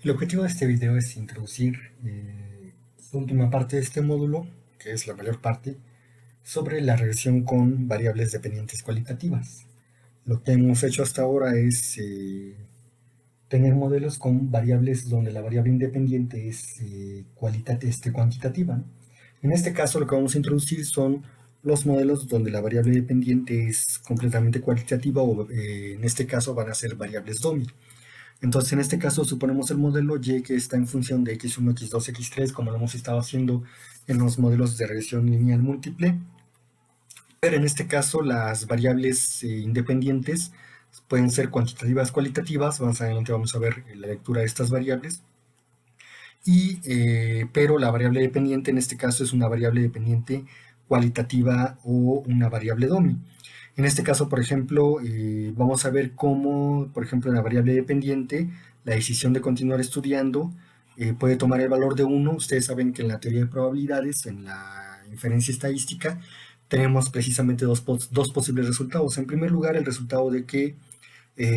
El objetivo de este video es introducir la última parte de este módulo, que es la mayor parte, sobre la regresión con variables dependientes cualitativas. Lo que hemos hecho hasta ahora es tener modelos con variables donde la variable independiente es cuantitativa, ¿no? En este caso lo que vamos a introducir son los modelos donde la variable dependiente es completamente cualitativa o en este caso van a ser variables dummy. Entonces, en este caso, suponemos el modelo Y que está en función de x1, x2, x3, como lo hemos estado haciendo en los modelos de regresión lineal múltiple. Pero en este caso, las variables independientes pueden ser cuantitativas, cualitativas. Más adelante vamos a ver la lectura de estas variables. Pero la variable dependiente en este caso es una variable dependiente cualitativa o una variable dummy. En este caso, por ejemplo, vamos a ver cómo, por ejemplo, en la variable dependiente, la decisión de continuar estudiando puede tomar el valor de 1. Ustedes saben que en la teoría de probabilidades, en la inferencia estadística, tenemos precisamente dos posibles resultados. En primer lugar, el resultado de que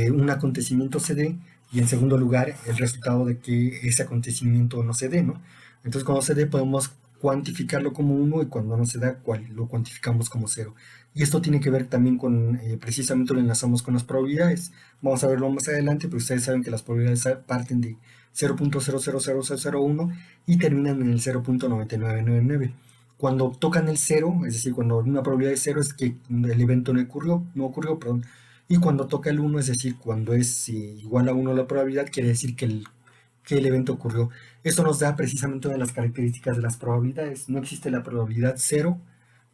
un acontecimiento se dé, y en segundo lugar, el resultado de que ese acontecimiento no se dé, ¿no? Entonces, cuando se dé, podemos cuantificarlo como 1 y cuando no se da, lo cuantificamos como 0. Y esto tiene que ver también con, precisamente lo enlazamos con las probabilidades. Vamos a verlo más adelante, pero ustedes saben que las probabilidades parten de 0.000001 y terminan en el 0.9999. Cuando tocan el 0, es decir, cuando una probabilidad es 0 es que el evento no ocurrió, perdón. Y cuando toca el 1, es decir, cuando es igual a 1 la probabilidad, quiere decir que el evento ocurrió. Esto nos da precisamente una de las características de las probabilidades. No existe la probabilidad 0,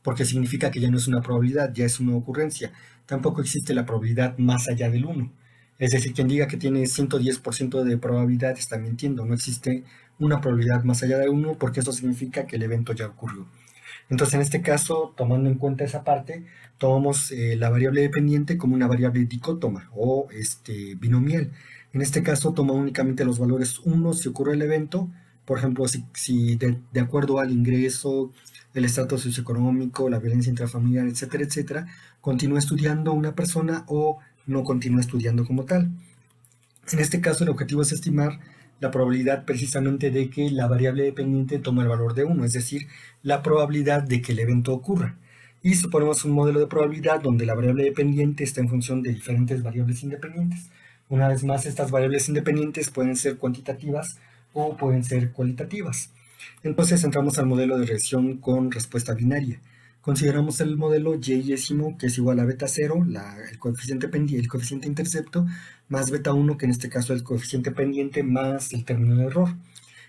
porque significa que ya no es una probabilidad, ya es una ocurrencia. Tampoco existe la probabilidad más allá del 1. Es decir, quien diga que tiene 110% de probabilidad está mintiendo. No existe una probabilidad más allá de 1 porque eso significa que el evento ya ocurrió. Entonces, en este caso, tomando en cuenta esa parte, tomamos la variable dependiente como una variable dicótoma o binomial. En este caso, toma únicamente los valores 1 si ocurre el evento. Por ejemplo, si de acuerdo al ingreso, el estrato socioeconómico, la violencia intrafamiliar, etcétera, etcétera, continúa estudiando una persona o no continúa estudiando como tal. En este caso, el objetivo es estimar la probabilidad precisamente de que la variable dependiente tome el valor de 1, es decir, la probabilidad de que el evento ocurra. Y suponemos un modelo de probabilidad donde la variable dependiente está en función de diferentes variables independientes. Una vez más, estas variables independientes pueden ser cuantitativas o pueden ser cualitativas. Entonces entramos al modelo de regresión con respuesta binaria. Consideramos el modelo y-ésimo, que es igual a beta 0, el coeficiente intercepto, más beta 1, que en este caso es el coeficiente pendiente, más el término de error.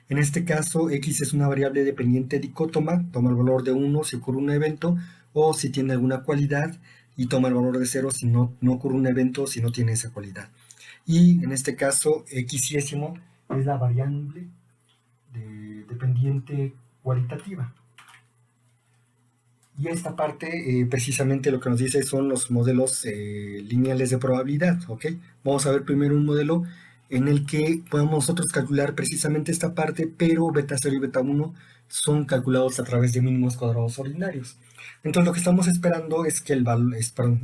En este caso, x es una variable dependiente dicótoma, toma el valor de 1 si ocurre un evento, o si tiene alguna cualidad, y toma el valor de 0 si no ocurre un evento, si no tiene esa cualidad. Y en este caso, x-ésimo es la variable dependiente cualitativa. Y esta parte precisamente lo que nos dice son los modelos lineales de probabilidad, ¿ok? Vamos a ver primero un modelo en el que podemos nosotros calcular precisamente esta parte, pero beta 0 y beta 1 son calculados a través de mínimos cuadrados ordinarios. Entonces lo que estamos esperando es que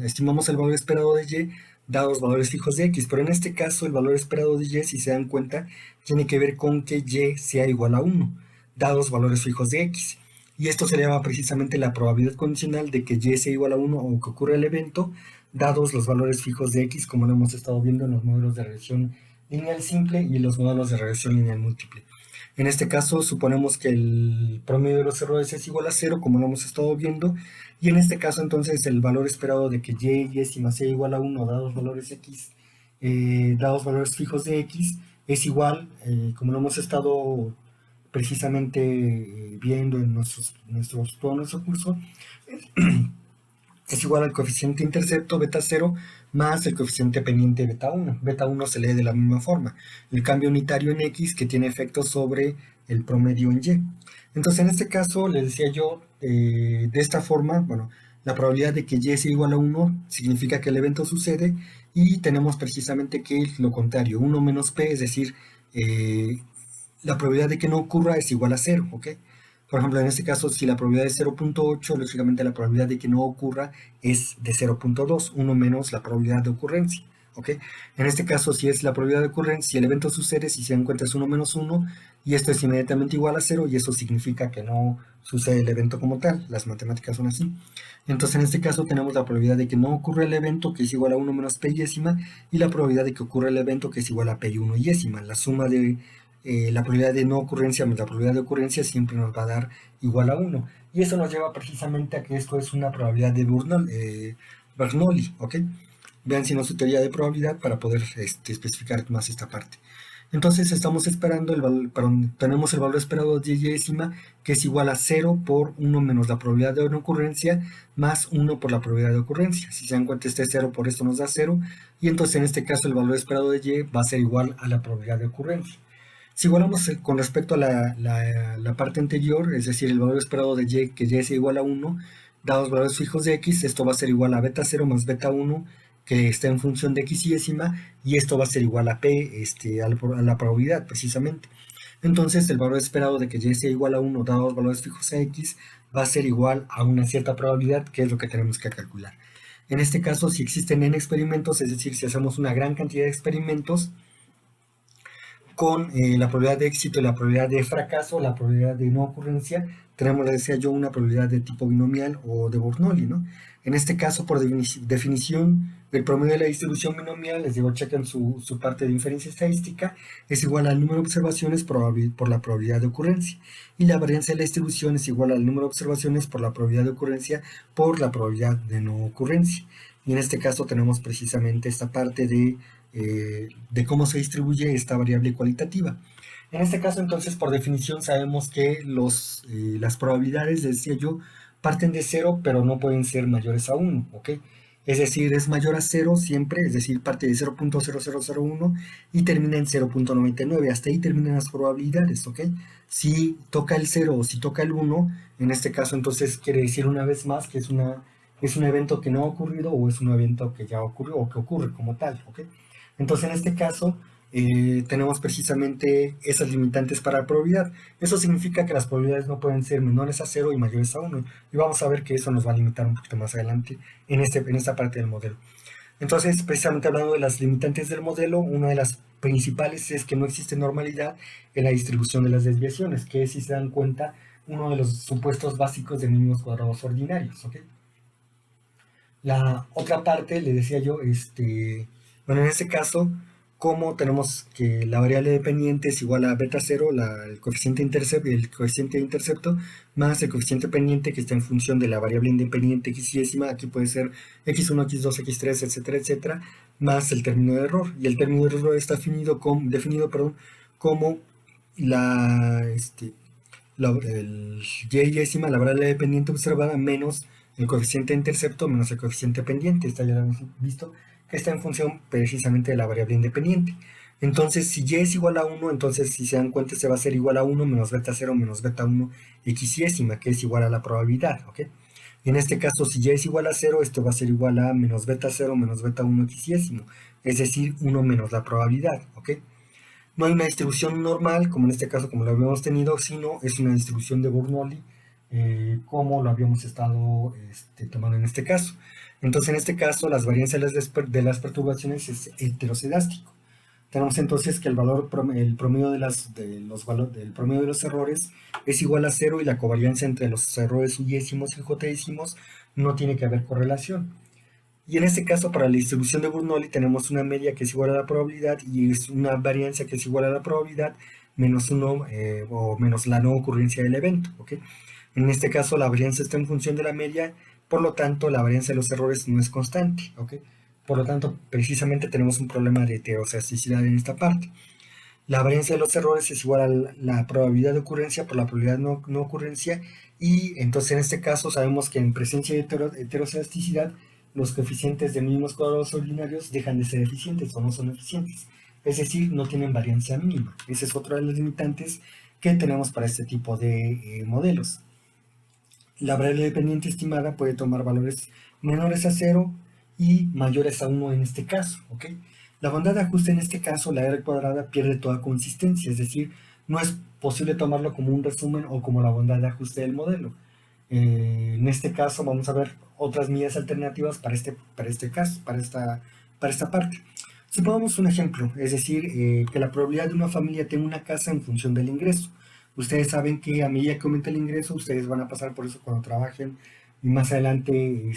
estimamos el valor esperado de y dados valores fijos de x, pero en este caso el valor esperado de y, si se dan cuenta, tiene que ver con que y sea igual a 1, dados valores fijos de x. Y esto se le llama precisamente la probabilidad condicional de que y sea igual a 1 o que ocurra el evento, dados los valores fijos de x, como lo hemos estado viendo en los modelos de regresión lineal simple y en los modelos de regresión lineal múltiple. En este caso, suponemos que el promedio de los errores es igual a 0, como lo hemos estado viendo, y en este caso, entonces, el valor esperado de que y ésima sea igual a 1, dados valores x, dados valores fijos de x, es igual, como lo hemos estado precisamente viendo en todo nuestro curso, es igual al coeficiente intercepto beta 0 más el coeficiente pendiente beta 1. Beta 1 se lee de la misma forma. El cambio unitario en x que tiene efecto sobre el promedio en y. Entonces, en este caso, les decía yo, de esta forma, bueno, la probabilidad de que y sea igual a 1 significa que el evento sucede y tenemos precisamente que lo contrario, 1 menos p, es decir, la probabilidad de que no ocurra es igual a 0, ¿ok? Por ejemplo, en este caso, si la probabilidad es 0.8, lógicamente la probabilidad de que no ocurra es de 0.2, 1 menos la probabilidad de ocurrencia, ¿ok? En este caso, si es la probabilidad de ocurrencia, si el evento sucede, si se encuentra es 1 menos 1, y esto es inmediatamente igual a 0, y eso significa que no sucede el evento como tal. Las matemáticas son así. Entonces, en este caso tenemos la probabilidad de que no ocurra el evento, que es igual a 1 menos p yésima, y la probabilidad de que ocurra el evento, que es igual a p y 1 yésima. La suma de la probabilidad de no ocurrencia más la probabilidad de ocurrencia siempre nos va a dar igual a 1. Y eso nos lleva precisamente a que esto es una probabilidad de Bernoulli, ¿ok? Vean si no su teoría de probabilidad para poder especificar más esta parte. Entonces estamos esperando el valor, tenemos el valor esperado de y décima, que es igual a 0 por 1 menos la probabilidad de no ocurrencia, más 1 por la probabilidad de ocurrencia. Si se dan cuenta, este 0 por esto nos da 0, y entonces en este caso el valor esperado de y va a ser igual a la probabilidad de ocurrencia. Si igualamos con respecto a la parte anterior, es decir, el valor esperado de y, que y es igual a 1, dados valores fijos de x, esto va a ser igual a beta 0 más beta 1, que está en función de x y décima, y esto va a ser igual a p, a la probabilidad, precisamente. Entonces, el valor esperado de que y sea igual a 1, dados valores fijos a x, va a ser igual a una cierta probabilidad, que es lo que tenemos que calcular. En este caso, si existen n experimentos, es decir, si hacemos una gran cantidad de experimentos, con la probabilidad de éxito y la probabilidad de fracaso, la probabilidad de no ocurrencia, tenemos, les decía yo, una probabilidad de tipo binomial o de Bernoulli, ¿no? En este caso, por definición, el promedio de la distribución binomial, les digo, chequen su parte de inferencia estadística, es igual al número de observaciones por la probabilidad de ocurrencia. Y la varianza de la distribución es igual al número de observaciones por la probabilidad de ocurrencia por la probabilidad de no ocurrencia. Y en este caso tenemos precisamente esta parte de cómo se distribuye esta variable cualitativa. En este caso, entonces, por definición, sabemos que las probabilidades, decía yo, parten de 0, pero no pueden ser mayores a 1, ¿ok? Es decir, es mayor a 0 siempre, es decir, parte de 0.0001 y termina en 0.99. Hasta ahí terminan las probabilidades, ¿ok? Si toca el 0 o si toca el 1, en este caso, entonces, quiere decir una vez más que es un evento que no ha ocurrido o es un evento que ya ocurrió o que ocurre como tal, ¿ok? Entonces, en este caso, tenemos precisamente esas limitantes para la probabilidad. Eso significa que las probabilidades no pueden ser menores a 0 y mayores a 1. Y vamos a ver que eso nos va a limitar un poquito más adelante en esta parte del modelo. Entonces, precisamente hablando de las limitantes del modelo, una de las principales es que no existe normalidad en la distribución de las desviaciones, que es, si se dan cuenta, uno de los supuestos básicos de mínimos cuadrados ordinarios, ¿ok? La otra parte, le decía yo, bueno, en este caso, como tenemos que la variable dependiente es igual a beta 0, el coeficiente de intercepto, más el coeficiente pendiente que está en función de la variable independiente x y décima, aquí puede ser x1, x2, x3, etcétera, etcétera, más el término de error. Y el término de error está definido como el y décima, la variable dependiente observada, menos el coeficiente de intercepto menos el coeficiente pendiente. Esta ya lo hemos visto, que está en función precisamente de la variable independiente. Entonces, si y es igual a 1, entonces si se dan cuenta, se va a hacer igual a 1 menos beta 0 menos beta 1 x décima, que es igual a la probabilidad, ¿ok? En este caso, si y es igual a 0, esto va a ser igual a menos beta 0 menos beta 1 x décimo, es decir, 1 menos la probabilidad, ¿ok? No hay una distribución normal, como en este caso, como lo habíamos tenido, sino es una distribución de Bernoulli, como lo habíamos estado tomando en este caso. Entonces, en este caso, las varianzas de las perturbaciones es heterocedástico. Tenemos entonces que el promedio del promedio de los errores es igual a 0 y la covarianza entre los errores uyésimos y jodésimos no tiene que haber correlación. Y en este caso, para la distribución de Bernoulli, tenemos una media que es igual a la probabilidad y es una varianza que es igual a la probabilidad menos 1 o menos la no ocurrencia del evento, ¿ok? En este caso, la varianza está en función de la media, por lo tanto, la varianza de los errores no es constante, ¿ok? Por lo tanto, precisamente tenemos un problema de heterocedasticidad en esta parte. La varianza de los errores es igual a la probabilidad de ocurrencia por la probabilidad de no ocurrencia, y entonces en este caso sabemos que en presencia de heterocedasticidad los coeficientes de mínimos cuadrados ordinarios dejan de ser eficientes o no son eficientes, es decir, no tienen varianza mínima. Esa es otra de las limitantes que tenemos para este tipo de modelos. La variable dependiente estimada puede tomar valores menores a 0 y mayores a 1 en este caso, ¿ok? La bondad de ajuste en este caso, la R cuadrada, pierde toda consistencia, es decir, no es posible tomarlo como un resumen o como la bondad de ajuste del modelo. En este caso vamos a ver otras medidas alternativas para este caso, para esta parte. Supongamos un ejemplo, es decir, que la probabilidad de una familia tenga una casa en función del ingreso. Ustedes saben que a medida que aumenta el ingreso, ustedes van a pasar por eso cuando trabajen y más adelante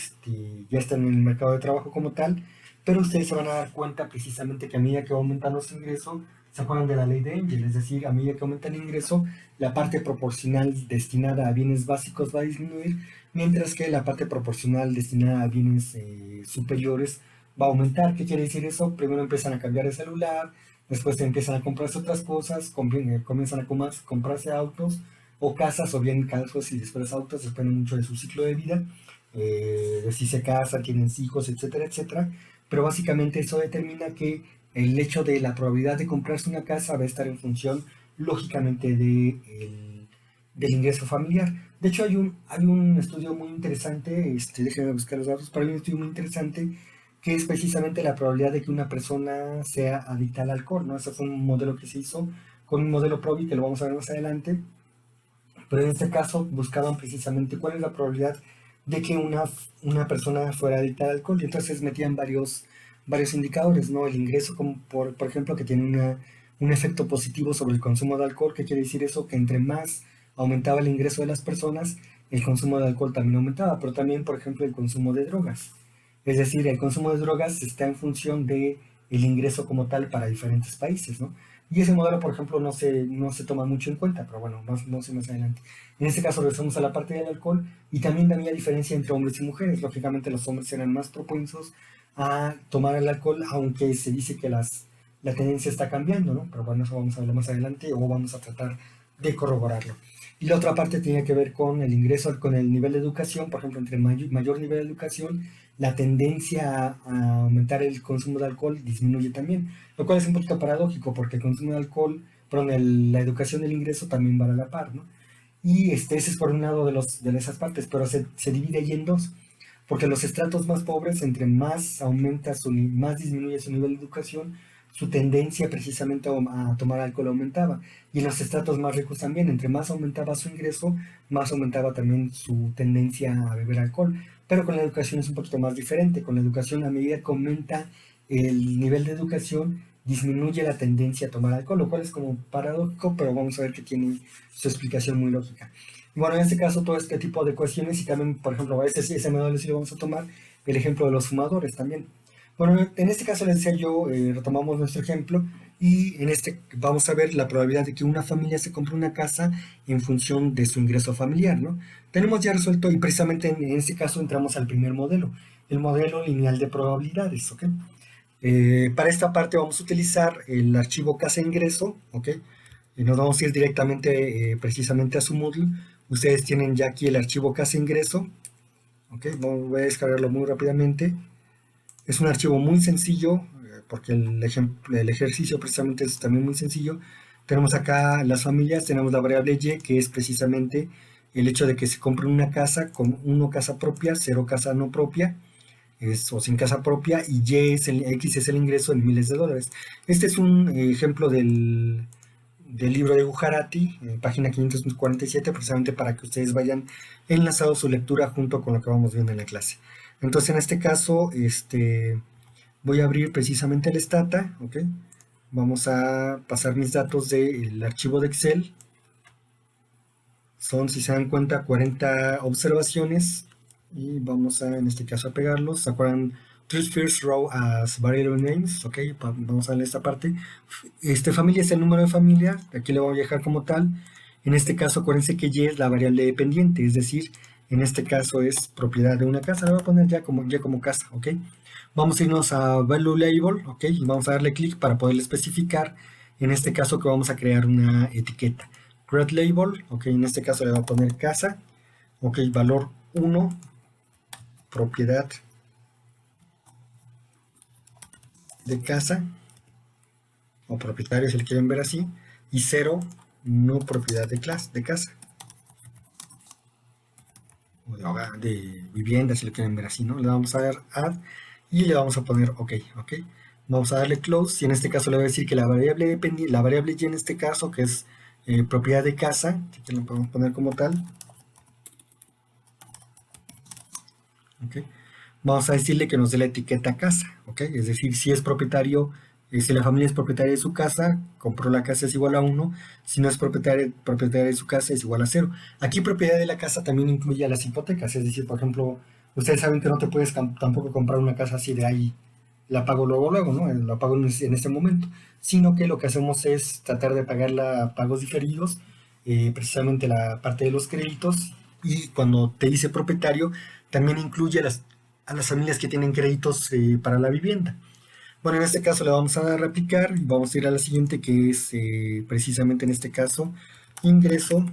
ya están en el mercado de trabajo como tal, pero ustedes se van a dar cuenta precisamente que a medida que aumentan los ingresos, se acuerdan de la ley de Engel, es decir, a medida que aumenta el ingreso, la parte proporcional destinada a bienes básicos va a disminuir, mientras que la parte proporcional destinada a bienes superiores va a aumentar. ¿Qué quiere decir eso? Primero empiezan a cambiar de celular, después te empiezan a comprarse otras cosas, comienzan a comprarse autos o casas, o bien casas y después autos, depende mucho de su ciclo de vida, de si se casan, tienen hijos, etcétera, etcétera. Pero básicamente eso determina que el hecho de la probabilidad de comprarse una casa va a estar en función, lógicamente, del ingreso familiar. De hecho, hay un estudio muy interesante, déjenme buscar los datos, pero hay un estudio muy interesante que es precisamente la probabilidad de que una persona sea adicta al alcohol, ¿no? Ese fue un modelo que se hizo con un modelo Probi, que lo vamos a ver más adelante, pero en este caso buscaban precisamente cuál es la probabilidad de que una persona fuera adicta al alcohol, y entonces metían varios indicadores, ¿no? El ingreso, como por ejemplo, que tiene un efecto positivo sobre el consumo de alcohol. ¿Qué quiere decir eso? Que entre más aumentaba el ingreso de las personas, el consumo de alcohol también aumentaba, pero también, por ejemplo, el consumo de drogas. Es decir, el consumo de drogas está en función de el ingreso como tal para diferentes países, ¿no? Y ese modelo, por ejemplo, no se toma mucho en cuenta, pero bueno, no sé más adelante. En este caso regresamos a la parte del alcohol, y también había diferencia entre hombres y mujeres. Lógicamente los hombres eran más propensos a tomar el alcohol, aunque se dice que la tendencia está cambiando, ¿no? Pero bueno, eso vamos a verlo más adelante, o vamos a tratar de corroborarlo. Y la otra parte tiene que ver con el ingreso, con el nivel de educación. Por ejemplo, entre mayor nivel de educación, la tendencia a aumentar el consumo de alcohol disminuye también, lo cual es un poquito paradójico porque el consumo de alcohol, perdón, la educación del ingreso también va a la par, ¿no? Y ese es por un lado de esas partes, pero se divide ahí en dos, porque los estratos más pobres, entre más disminuye su nivel de educación, su tendencia precisamente a tomar alcohol aumentaba. Y en los estratos más ricos también, entre más aumentaba su ingreso, más aumentaba también su tendencia a beber alcohol. Pero con la educación es un poquito más diferente. Con la educación, a medida que aumenta el nivel de educación, disminuye la tendencia a tomar alcohol, lo cual es como paradójico, pero vamos a ver que tiene su explicación muy lógica. Y bueno, en este caso, todo este tipo de cuestiones, y también, por ejemplo, ese modelo sí lo vamos a tomar, el ejemplo de los fumadores también. Bueno, en este caso les decía yo, retomamos nuestro ejemplo, y en este vamos a ver la probabilidad de que una familia se compre una casa en función de su ingreso familiar, ¿no? Tenemos ya resuelto, y precisamente en este caso entramos al primer modelo, el modelo lineal de probabilidades, ¿ok? Para esta parte vamos a utilizar el archivo casa-ingreso, ¿ok? Y nos vamos a ir directamente, precisamente a su Moodle. Ustedes tienen ya aquí el archivo casa-ingreso, ¿ok? Voy a descargarlo muy rápidamente. Es un archivo muy sencillo, porque el ejercicio precisamente es también muy sencillo. Tenemos acá las familias, tenemos la variable y, que es precisamente el hecho de que se compre una casa con 1 casa propia, 0 casa no propia, o sin casa propia, y X es el ingreso en miles de dólares. Este es un ejemplo del libro de Gujarati, página 547, precisamente para que ustedes vayan enlazando su lectura junto con lo que vamos viendo en la clase. Entonces, en este caso, voy a abrir precisamente el Stata, ¿ok? Vamos a pasar mis datos del archivo de Excel. Son, si se dan cuenta, 40 observaciones, y vamos a, en este caso, a pegarlos. ¿Se acuerdan? Treat first row as variable names, ok, vamos a darle esta parte. Familia es el número de familia, aquí le voy a dejar como tal. En este caso, acuérdense que Y es la variable dependiente, es decir, en este caso es propiedad de una casa, le voy a poner ya como casa, ok. Vamos a irnos a value label, ok, y vamos a darle clic para poder especificar, en este caso, que vamos a crear una etiqueta. Create label, ok, en este caso le voy a poner casa, ok, valor 1, propiedad de casa, o propietario si le quieren ver así, y 0, no propiedad de casa, o de vivienda si lo quieren ver así, ¿no? Le vamos a dar add, y le vamos a poner ok, ok. Vamos a darle close, y en este caso le voy a decir que la variable y, en este caso, que es propiedad de casa, que lo podemos poner como tal, ok. vamos a decirle que nos dé la etiqueta casa, ¿ok? Es decir, si es propietario, si la familia es propietaria de su casa, compró la casa es igual a uno. Si no es propietaria de su casa es igual a cero. Aquí propiedad de la casa también incluye a las hipotecas, es decir, por ejemplo, ustedes saben que no te puedes tampoco comprar una casa así de ahí, la pago luego, luego, ¿no? La pago en este momento, sino que lo que hacemos es tratar de pagarla a pagos diferidos, precisamente la parte de los créditos, y cuando te dice propietario, también incluye a las familias que tienen créditos para la vivienda. Bueno, en este caso le vamos a dar a replicar y vamos a ir a la siguiente, que es precisamente en este caso ingreso,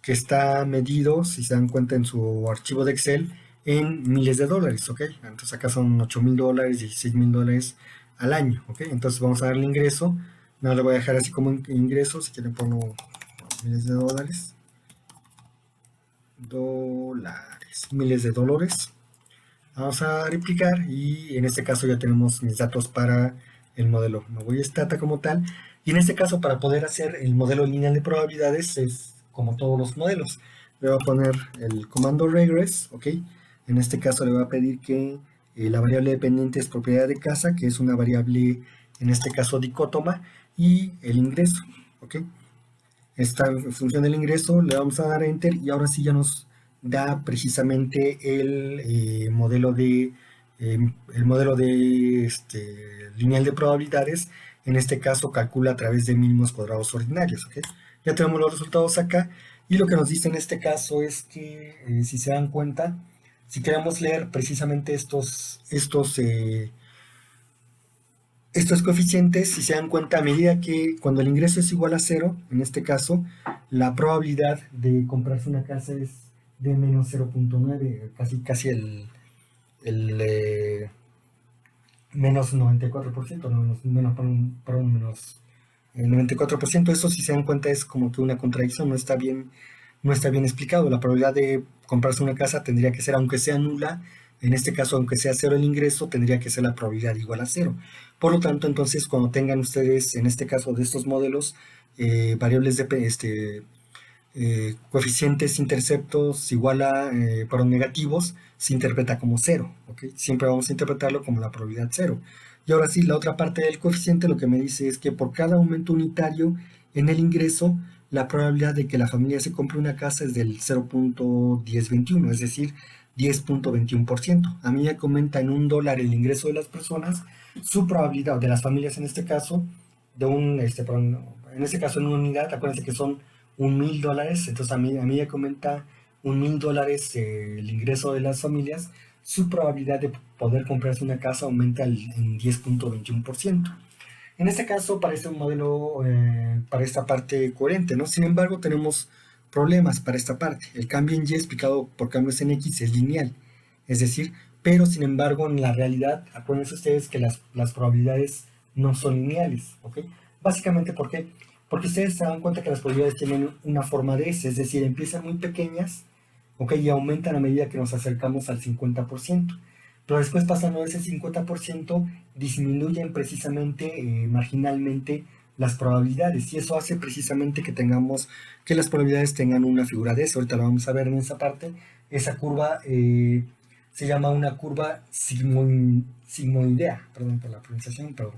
que está medido, si se dan cuenta en su archivo de Excel, en miles de dólares, ¿ok? Entonces acá son $8,000, $16,000 al año, ¿ok? Entonces vamos a darle ingreso, no le voy a dejar así como ingreso, si quieren pongo miles de dólares, miles de dólares. Vamos a replicar y en este caso ya tenemos mis datos para el modelo. Me voy a Stata como tal. Y en este caso, para poder hacer el modelo lineal de probabilidades, es como todos los modelos. Le voy a poner el comando regress, ¿ok? En este caso le voy a pedir que la variable dependiente es propiedad de casa, que es una variable, en este caso, dicótoma, y el ingreso, ¿ok? Esta función del ingreso le vamos a dar enter y ahora sí ya nos da precisamente el modelo de lineal de probabilidades. En este caso calcula a través de mínimos cuadrados ordinarios, ¿ok? Ya tenemos los resultados acá y lo que nos dice en este caso es que si se dan cuenta, si queremos leer precisamente estos coeficientes, si se dan cuenta, a medida que cuando el ingreso es igual a cero, en este caso, la probabilidad de comprarse una casa es de menos 0,9, casi el menos 94%, menos 94%. Eso, si se dan cuenta, es como que una contradicción, no está bien explicado. La probabilidad de comprarse una casa tendría que ser, aunque sea nula, en este caso, aunque sea cero el ingreso, tendría que ser la probabilidad igual a cero. Por lo tanto, entonces, cuando tengan ustedes, en este caso de estos modelos, variables de coeficientes interceptos igual a, perdón, negativos, se interpreta como cero, ¿ok? Siempre vamos a interpretarlo como la probabilidad cero. Y ahora sí, la otra parte del coeficiente lo que me dice es que por cada aumento unitario en el ingreso, la probabilidad de que la familia se compre una casa es del 0,1021, es decir, 10,21%. A mí me comenta en $1 el ingreso de las personas, su probabilidad, de las familias en este caso, perdón, en este caso en una unidad, acuérdense que son $1,000, entonces a mí me comenta $1,000 el ingreso de las familias, su probabilidad de poder comprarse una casa aumenta en 10,21%. En este caso parece un modelo para esta parte coherente, ¿no? Sin embargo, tenemos problemas para esta parte. El cambio en Y explicado por cambios en X es lineal, es decir, pero sin embargo en la realidad, acuérdense ustedes que las probabilidades no son lineales, ¿ok? Básicamente, ¿por qué? Porque ustedes se dan cuenta que las probabilidades tienen una forma de S, es decir, empiezan muy pequeñas, ¿ok? Y aumentan a medida que nos acercamos al 50%. Pero después, pasando ese 50%, disminuyen precisamente marginalmente las probabilidades, y eso hace precisamente que las probabilidades tengan una figura de eso. Ahorita lo vamos a ver en esa parte. Esa curva se llama una curva sigmoidea, perdón por la pronunciación, pero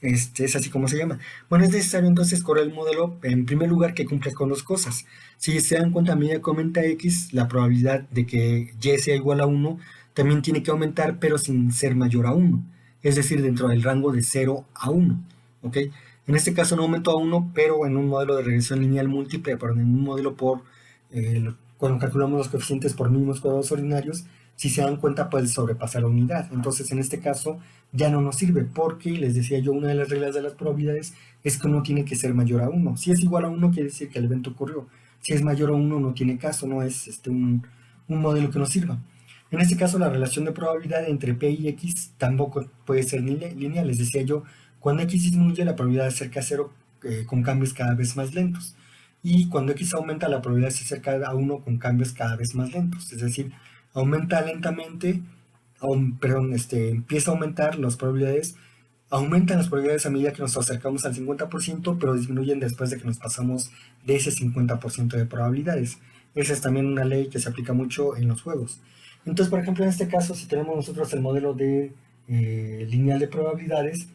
es así como se llama. Bueno, es necesario entonces correr el modelo, en primer lugar, que cumpla con dos cosas. Si se dan cuenta, a medida que aumenta X, la probabilidad de que Y sea igual a 1 también tiene que aumentar, pero sin ser mayor a 1, es decir, dentro del rango de 0 a 1, ¿ok? En este caso no aumentó a 1, pero en un modelo de regresión lineal múltiple, perdón, en un modelo cuando calculamos los coeficientes por mínimos cuadrados ordinarios, si se dan cuenta puede sobrepasar la unidad. Entonces en este caso ya no nos sirve, porque les decía yo, una de las reglas de las probabilidades es que uno tiene que ser mayor a 1. Si es igual a 1 quiere decir que el evento ocurrió. Si es mayor a 1 no tiene caso, no es un modelo que nos sirva. En este caso, la relación de probabilidad entre P y X tampoco puede ser lineal. Les decía yo, cuando X disminuye, la probabilidad se acerca a cero con cambios cada vez más lentos. Y cuando X aumenta, la probabilidad se acerca a 1 con cambios cada vez más lentos. Es decir, aumenta lentamente, empieza a aumentar las probabilidades, aumentan las probabilidades a medida que nos acercamos al 50%, pero disminuyen después de que nos pasamos de ese 50% de probabilidades. Esa es también una ley que se aplica mucho en los juegos. Entonces, por ejemplo, en este caso, si tenemos nosotros el modelo de lineal de probabilidades,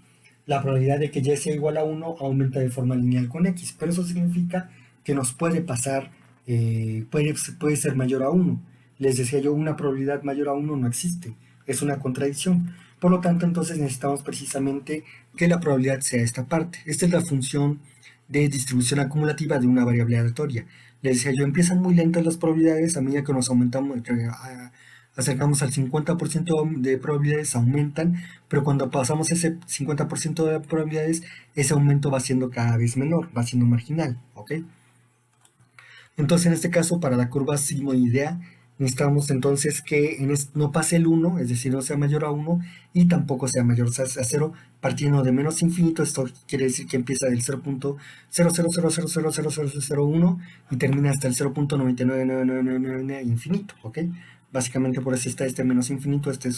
la probabilidad de que y sea igual a 1 aumenta de forma lineal con x, pero eso significa que nos puede pasar, puede ser mayor a 1. Les decía yo, una probabilidad mayor a 1 no existe, es una contradicción. Por lo tanto, entonces necesitamos precisamente que la probabilidad sea esta parte. Esta es la función de distribución acumulativa de una variable aleatoria. Les decía yo, empiezan muy lentas las probabilidades, a medida que nos aumentamos, acercamos al 50% de probabilidades, aumentan, pero cuando pasamos ese 50% de probabilidades, ese aumento va siendo cada vez menor, va siendo marginal, ¿ok? Entonces, en este caso, para la curva sigmoidea, necesitamos entonces que no pase el 1, es decir, no sea mayor a 1, y tampoco sea mayor a 0, partiendo de menos infinito. Esto quiere decir que empieza del 0.000000001 y termina hasta el 0.99999 infinito, ¿ok? Básicamente por eso está este menos infinito, este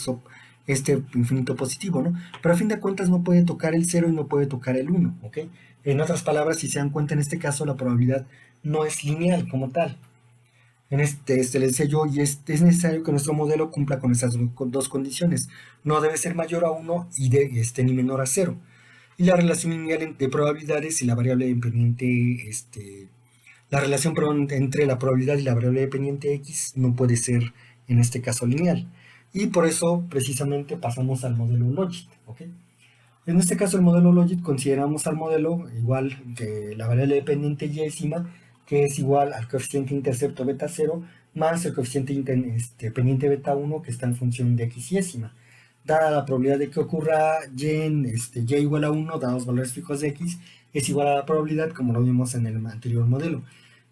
infinito positivo, ¿no? Pero a fin de cuentas no puede tocar el 0 y no puede tocar el 1, ¿ok? En otras palabras, si se dan cuenta, en este caso la probabilidad no es lineal como tal. En le decía yo, y es necesario que nuestro modelo cumpla con esas dos condiciones. No debe ser mayor a 1 y ni menor a 0. Y la relación lineal de probabilidades y la variable dependiente, la relación entre la probabilidad y la variable dependiente x no puede ser en este caso lineal. Y por eso precisamente pasamos al modelo Logit, ¿ok? En este caso, el modelo Logit, consideramos al modelo igual que la variable dependiente y-esima, que es igual al coeficiente intercepto beta 0 más el coeficiente pendiente beta 1, que está en función de x y-esima. Dada la probabilidad de que ocurra y igual a 1, dados valores fijos de x, es igual a la probabilidad, como lo vimos en el anterior modelo.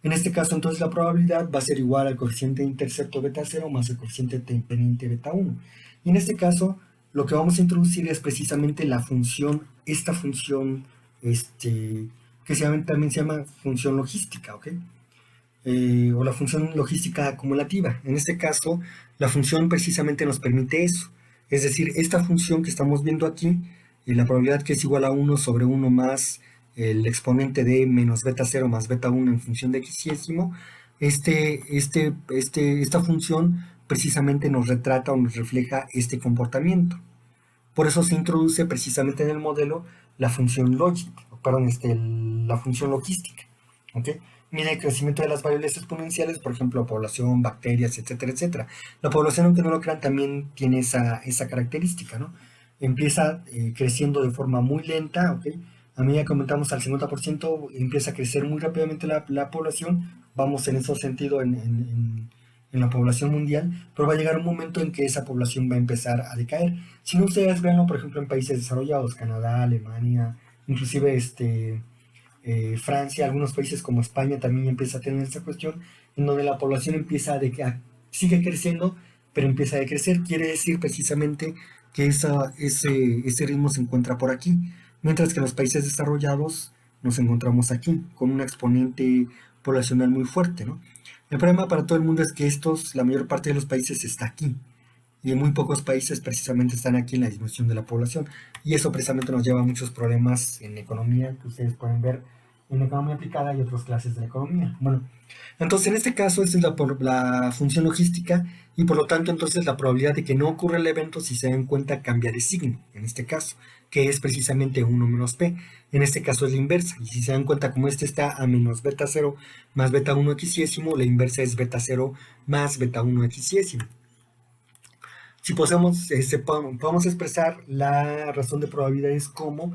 En este caso, entonces, la probabilidad va a ser igual al coeficiente intercepto beta 0 más el coeficiente pendiente beta 1. Y en este caso, lo que vamos a introducir es precisamente la función, esta función, que también se llama función logística, ¿ok? O la función logística acumulativa. En este caso, la función precisamente nos permite eso. Es decir, esta función que estamos viendo aquí, la probabilidad que es igual a 1 sobre 1 más el exponente de menos beta 0 más beta 1 en función de x y-esimo, esta función precisamente nos retrata o nos refleja este comportamiento. Por eso se introduce precisamente en el modelo la función la función logística, ¿ok? Mide el crecimiento de las variables exponenciales, por ejemplo, población, bacterias, etcétera, etcétera. La población, aunque no lo crean, también tiene esa característica, ¿no? Empieza creciendo de forma muy lenta, ¿ok? A medida que aumentamos al 50%, empieza a crecer muy rápidamente la población. Vamos en ese sentido en la población mundial, pero va a llegar un momento en que esa población va a empezar a decaer. Si no, ustedes veanlo, por ejemplo, en países desarrollados, Canadá, Alemania, inclusive Francia, algunos países como España también empieza a tener esta cuestión, en donde la población empieza sigue creciendo, pero empieza a decrecer. Quiere decir precisamente que ese ritmo se encuentra por aquí, mientras que en los países desarrollados nos encontramos aquí, con una exponente poblacional muy fuerte, ¿no? El problema para todo el mundo es que la mayor parte de los países está aquí, y en muy pocos países precisamente están aquí en la disminución de la población, y eso precisamente nos lleva a muchos problemas en economía, que ustedes pueden ver en economía aplicada y otras clases de la economía. Bueno, entonces en este caso esta es la función logística, y por lo tanto entonces la probabilidad de que no ocurra el evento, si se dan cuenta, cambia de signo, en este caso, que es precisamente 1 menos p. En este caso es la inversa, y si se dan cuenta, como este está a menos beta 0 más beta 1 x-iésimo, la inversa es beta 0 más beta 1 x-iésimo. Si podemos expresar la razón de probabilidades como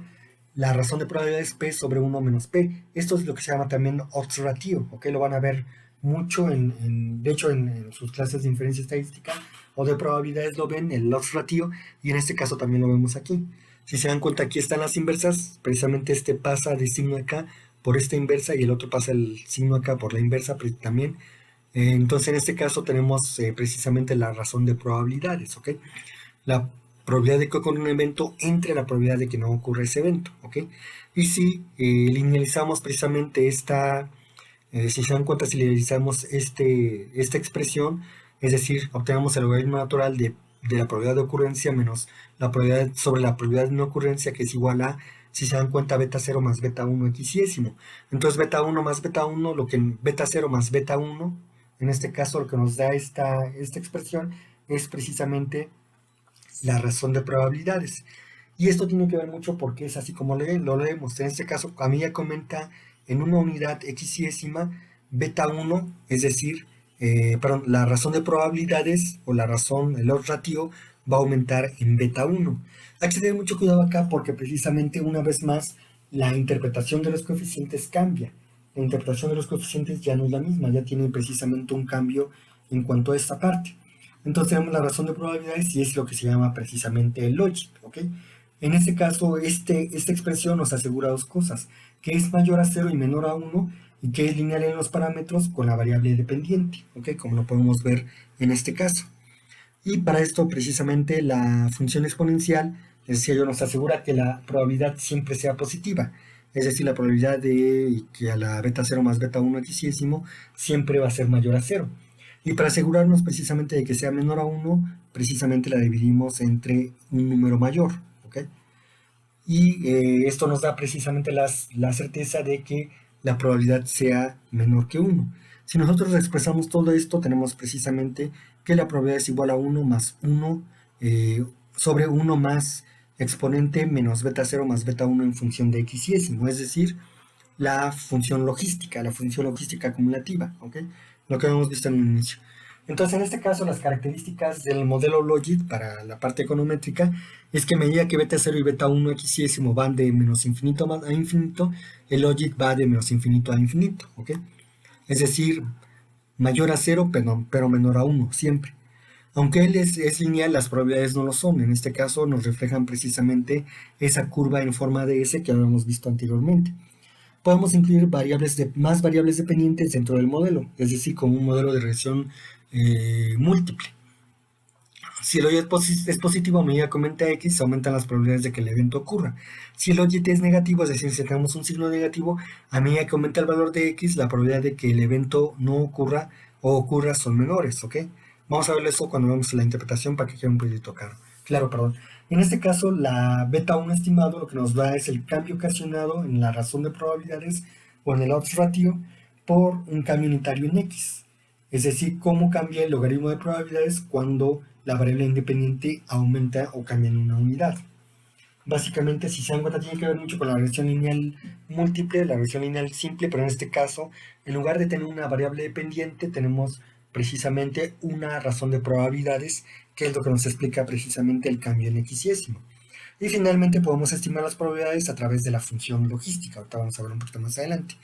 la razón de probabilidades P sobre 1 menos P. Esto es lo que se llama también odds ratio, ¿ok? Lo van a ver mucho, de hecho, en sus clases de inferencia estadística o de probabilidades lo ven, el odds ratio, y en este caso también lo vemos aquí. Si se dan cuenta, aquí están las inversas, precisamente este pasa de signo acá por esta inversa y el otro pasa el signo acá por la inversa también. Entonces, en este caso tenemos precisamente la razón de probabilidades, ¿ok? La probabilidad de que ocurra un evento entre la probabilidad de que no ocurra ese evento, ¿ok? Y si linealizamos precisamente si se dan cuenta, si linealizamos esta expresión, es decir, obtenemos el logaritmo natural de la probabilidad de ocurrencia menos la probabilidad sobre la probabilidad de no ocurrencia, que es igual a, si se dan cuenta, beta 0 más beta 1 x-iésimo. Entonces, beta 1 más beta 1, beta 0 más beta 1, en este caso lo que nos da esta expresión es precisamente la razón de probabilidades. Y esto tiene que ver mucho porque es así como lo leemos. En este caso, a mí ya comenta en una unidad xyésima beta 1, es decir, perdón, la razón de probabilidades o la razón, el odds ratio, va a aumentar en beta 1. Hay que tener mucho cuidado acá porque precisamente una vez más la interpretación de los coeficientes cambia. La interpretación de los coeficientes ya no es la misma, ya tiene precisamente un cambio en cuanto a esta parte. Entonces tenemos la razón de probabilidades y es lo que se llama precisamente el logit, ¿ok? En este caso, esta expresión nos asegura dos cosas, que es mayor a 0 y menor a 1, y que es lineal en los parámetros con la variable dependiente, ¿ok? Como lo podemos ver en este caso. Y para esto, precisamente, la función exponencial, les decía yo, nos asegura que la probabilidad siempre sea positiva. Es decir, la probabilidad de que a la beta 0 más beta 1 xyésimo siempre va a ser mayor a 0. Y para asegurarnos precisamente de que sea menor a 1, precisamente la dividimos entre un número mayor, ¿ok? Y esto nos da precisamente la certeza de que la probabilidad sea menor que 1. Si nosotros expresamos todo esto, tenemos precisamente que la probabilidad es igual a 1 más 1 sobre 1 más exponente menos beta 0 más beta 1 en función de xyésimo, es decir, la función logística acumulativa, ¿ok? Lo que habíamos visto en un inicio. Entonces, en este caso, las características del modelo logit para la parte econométrica es que a medida que beta 0 y beta 1 xyésimo van de menos infinito a infinito, el logit va de menos infinito a infinito, ¿ok? Es decir, mayor a 0, pero menor a 1, siempre. Aunque él es lineal, las probabilidades no lo son. En este caso nos reflejan precisamente esa curva en forma de S que habíamos visto anteriormente. Podemos incluir más variables dependientes dentro del modelo, es decir, como un modelo de regresión múltiple. Si el OJT es positivo, a medida que aumenta X, aumentan las probabilidades de que el evento ocurra. Si el OJT es negativo, es decir, si tenemos un signo negativo, a medida que aumenta el valor de X, la probabilidad de que el evento no ocurra o ocurra son menores, ¿ok? Vamos a ver eso cuando vemos la interpretación para que quede un poquito claro, perdón. En este caso, la beta 1 estimado lo que nos da es el cambio ocasionado en la razón de probabilidades o en el odds ratio por un cambio unitario en X. Es decir, cómo cambia el logaritmo de probabilidades cuando la variable independiente aumenta o cambia en una unidad. Básicamente, si se dan cuenta, tiene que ver mucho con la regresión lineal múltiple, la regresión lineal simple, pero en este caso, en lugar de tener una variable dependiente, tenemos precisamente una razón de probabilidades, que es lo que nos explica precisamente el cambio en xyésimo. Y finalmente podemos estimar las probabilidades a través de la función logística, ahorita vamos a ver un poquito más adelante.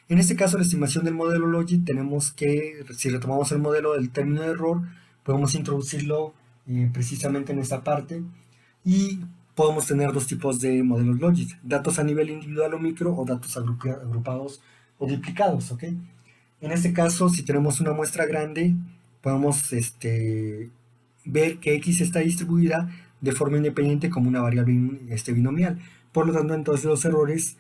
En este caso, la estimación del modelo logit, tenemos que, si retomamos el modelo del término de error, podemos introducirlo precisamente en esta parte y podemos tener dos tipos de modelos logit, datos a nivel individual o micro o datos agrupados o duplicados, ¿ok? En este caso, si tenemos una muestra grande, podemos ver que X está distribuida de forma independiente como una variable binomial. Por lo tanto, entonces los errores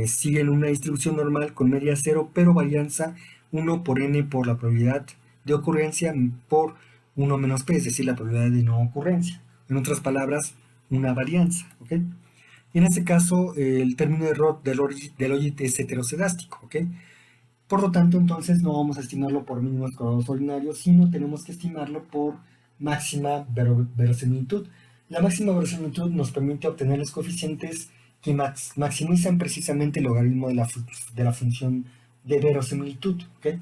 siguen una distribución normal con media 0, pero varianza 1 por n por la probabilidad de ocurrencia por 1 menos p, es decir, la probabilidad de no ocurrencia. En otras palabras, una varianza, ¿ok? Y en este caso, el término de error del logit es heterocedástico, ¿ok? Por lo tanto, entonces no vamos a estimarlo por mínimos cuadrados ordinarios, sino tenemos que estimarlo por máxima verosimilitud. La máxima verosimilitud nos permite obtener los coeficientes que maximizan precisamente el logaritmo de la función de verosimilitud, ¿ok?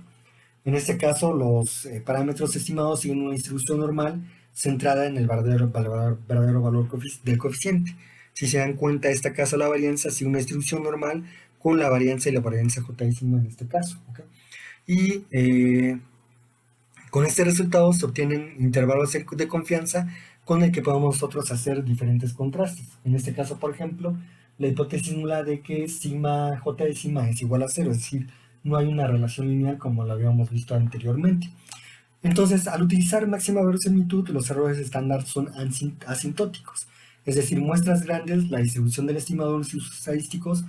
En este caso, los parámetros estimados siguen una distribución normal centrada en el verdadero valor del coeficiente. Si se dan cuenta, esta casa la varianza sigue una distribución normal con la varianza y la varianza j en este caso, ¿ok? Y con este resultado se obtienen intervalos de confianza con el que podemos nosotros hacer diferentes contrastes. En este caso, por ejemplo, la hipótesis nula de que sigma j es igual a 0, es decir, no hay una relación lineal como lo habíamos visto anteriormente. Entonces, al utilizar máxima verosimilitud, los errores estándar son asintóticos, es decir, muestras grandes, la distribución del estimador y sus estadísticos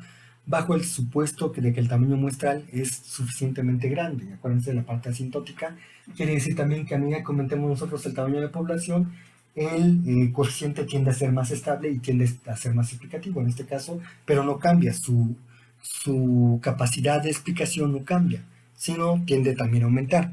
bajo el supuesto de que el tamaño muestral es suficientemente grande. Acuérdense de la parte asintótica, quiere decir también que a medida que aumentemos nosotros el tamaño de población, el coeficiente tiende a ser más estable y tiende a ser más explicativo en este caso, pero no cambia, su capacidad de explicación no cambia. sino tiende también a aumentar.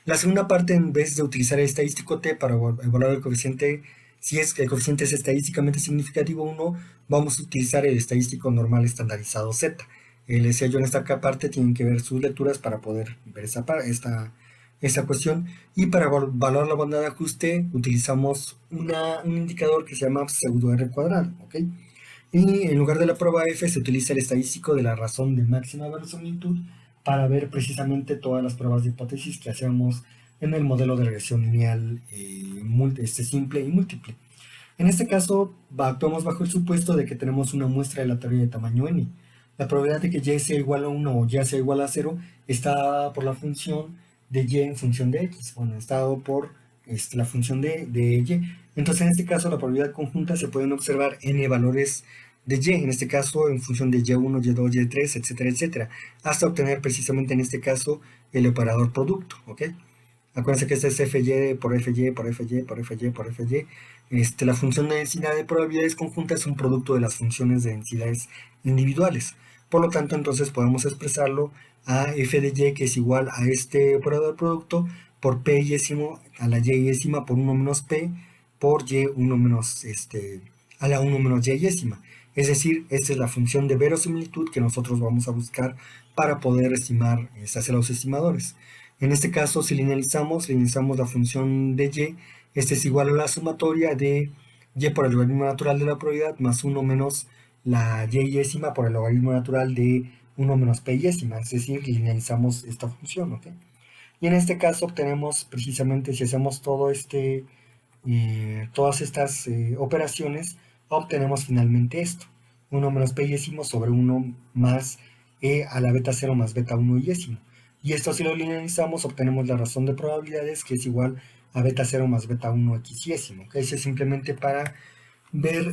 La segunda parte, en vez de utilizar el estadístico t para evaluar el coeficiente, si es que el coeficiente es estadísticamente significativo 1, vamos a utilizar el estadístico normal estandarizado z. Les decía yo, en esta parte tienen que ver sus lecturas para poder ver esta cuestión. Y para evaluar la banda de ajuste utilizamos un indicador que se llama pseudo R cuadrado, ¿ok? Y en lugar de la prueba F se utiliza el estadístico de la razón de máxima verosimilitud para ver precisamente todas las pruebas de hipótesis que hacemos en el modelo de regresión lineal simple y múltiple. En este caso, actuamos bajo el supuesto de que tenemos una muestra aleatoria de tamaño n. La probabilidad de que y sea igual a 1 o y sea igual a 0 está dada por la función de y en función de x. Bueno, está dado por la función de y. Entonces, en este caso, la probabilidad conjunta se pueden observar n valores de y, en este caso en función de y1, y2, y3, etcétera, etcétera, hasta obtener precisamente en este caso el operador producto, ¿ok? Acuérdense que este es FY por FY por FY por FY por FY. La función de densidad de probabilidades conjuntas es un producto de las funciones de densidades individuales. Por lo tanto, entonces podemos expresarlo a f de y, que es igual a este operador producto, por p yésimo a la y yésima por 1 menos p por y1 menos a la 1 menos y yésima. Es decir, esta es la función de verosimilitud que nosotros vamos a buscar para poder estimar, hacer los estimadores. En este caso, si linealizamos la función de y, este es igual a la sumatoria de y por el logaritmo natural de la probabilidad más 1 menos la y yésima por el logaritmo natural de 1 menos p yésima, es decir, linealizamos esta función, ¿ok? Y en este caso obtenemos precisamente, si hacemos todas estas operaciones, obtenemos finalmente esto, 1 menos p yésimo sobre 1 más e a la beta 0 más beta 1 yésimo. Y esto, si lo linealizamos, obtenemos la razón de probabilidades, que es igual a beta 0 más beta 1 x yésimo. ¿Okay? Eso es simplemente para ver,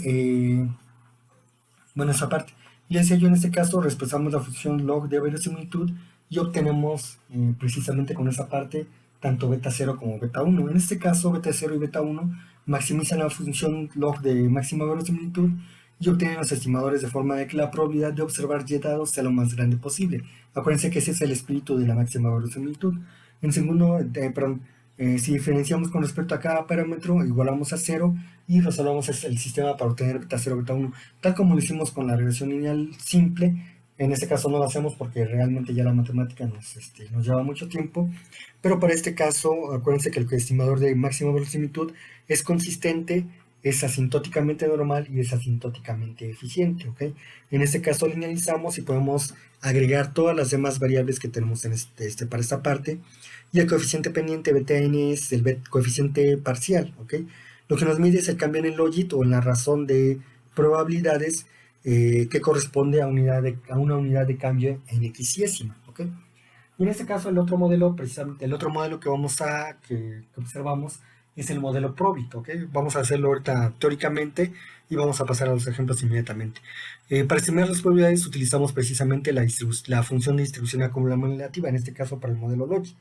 bueno, esa parte. Y decía yo, en este caso, respetamos la función log de verosimilitud y obtenemos precisamente con esa parte tanto beta 0 como beta 1. En este caso, beta 0 y beta 1 maximizan la función log de máxima verosimilitud y obtienen los estimadores de forma de que la probabilidad de observar y dados sea lo más grande posible. Acuérdense que ese es el espíritu de la máxima verosimilitud. En segundo, si diferenciamos con respecto a cada parámetro, igualamos a 0 y resolvamos el sistema para obtener beta 0, beta 1, tal como lo hicimos con la regresión lineal simple. En este caso no lo hacemos porque realmente ya la matemática nos lleva mucho tiempo, pero para este caso, acuérdense que el estimador de máxima verosimilitud es consistente, es asintóticamente normal y es asintóticamente eficiente, ¿ok? En este caso linealizamos y podemos agregar todas las demás variables que tenemos en para esta parte, y el coeficiente pendiente beta-n es el coeficiente parcial, ¿ok? Lo que nos mide es el cambio en el logit o en la razón de probabilidades que corresponde a una unidad de cambio en xésima, ¿ok? Y en este caso el otro modelo, precisamente el otro modelo que que observamos es el modelo Probit, ¿ok? Vamos a hacerlo ahorita teóricamente y vamos a pasar a los ejemplos inmediatamente. Para estimar las probabilidades utilizamos precisamente la función de distribución acumulativa, en este caso para el modelo Logit.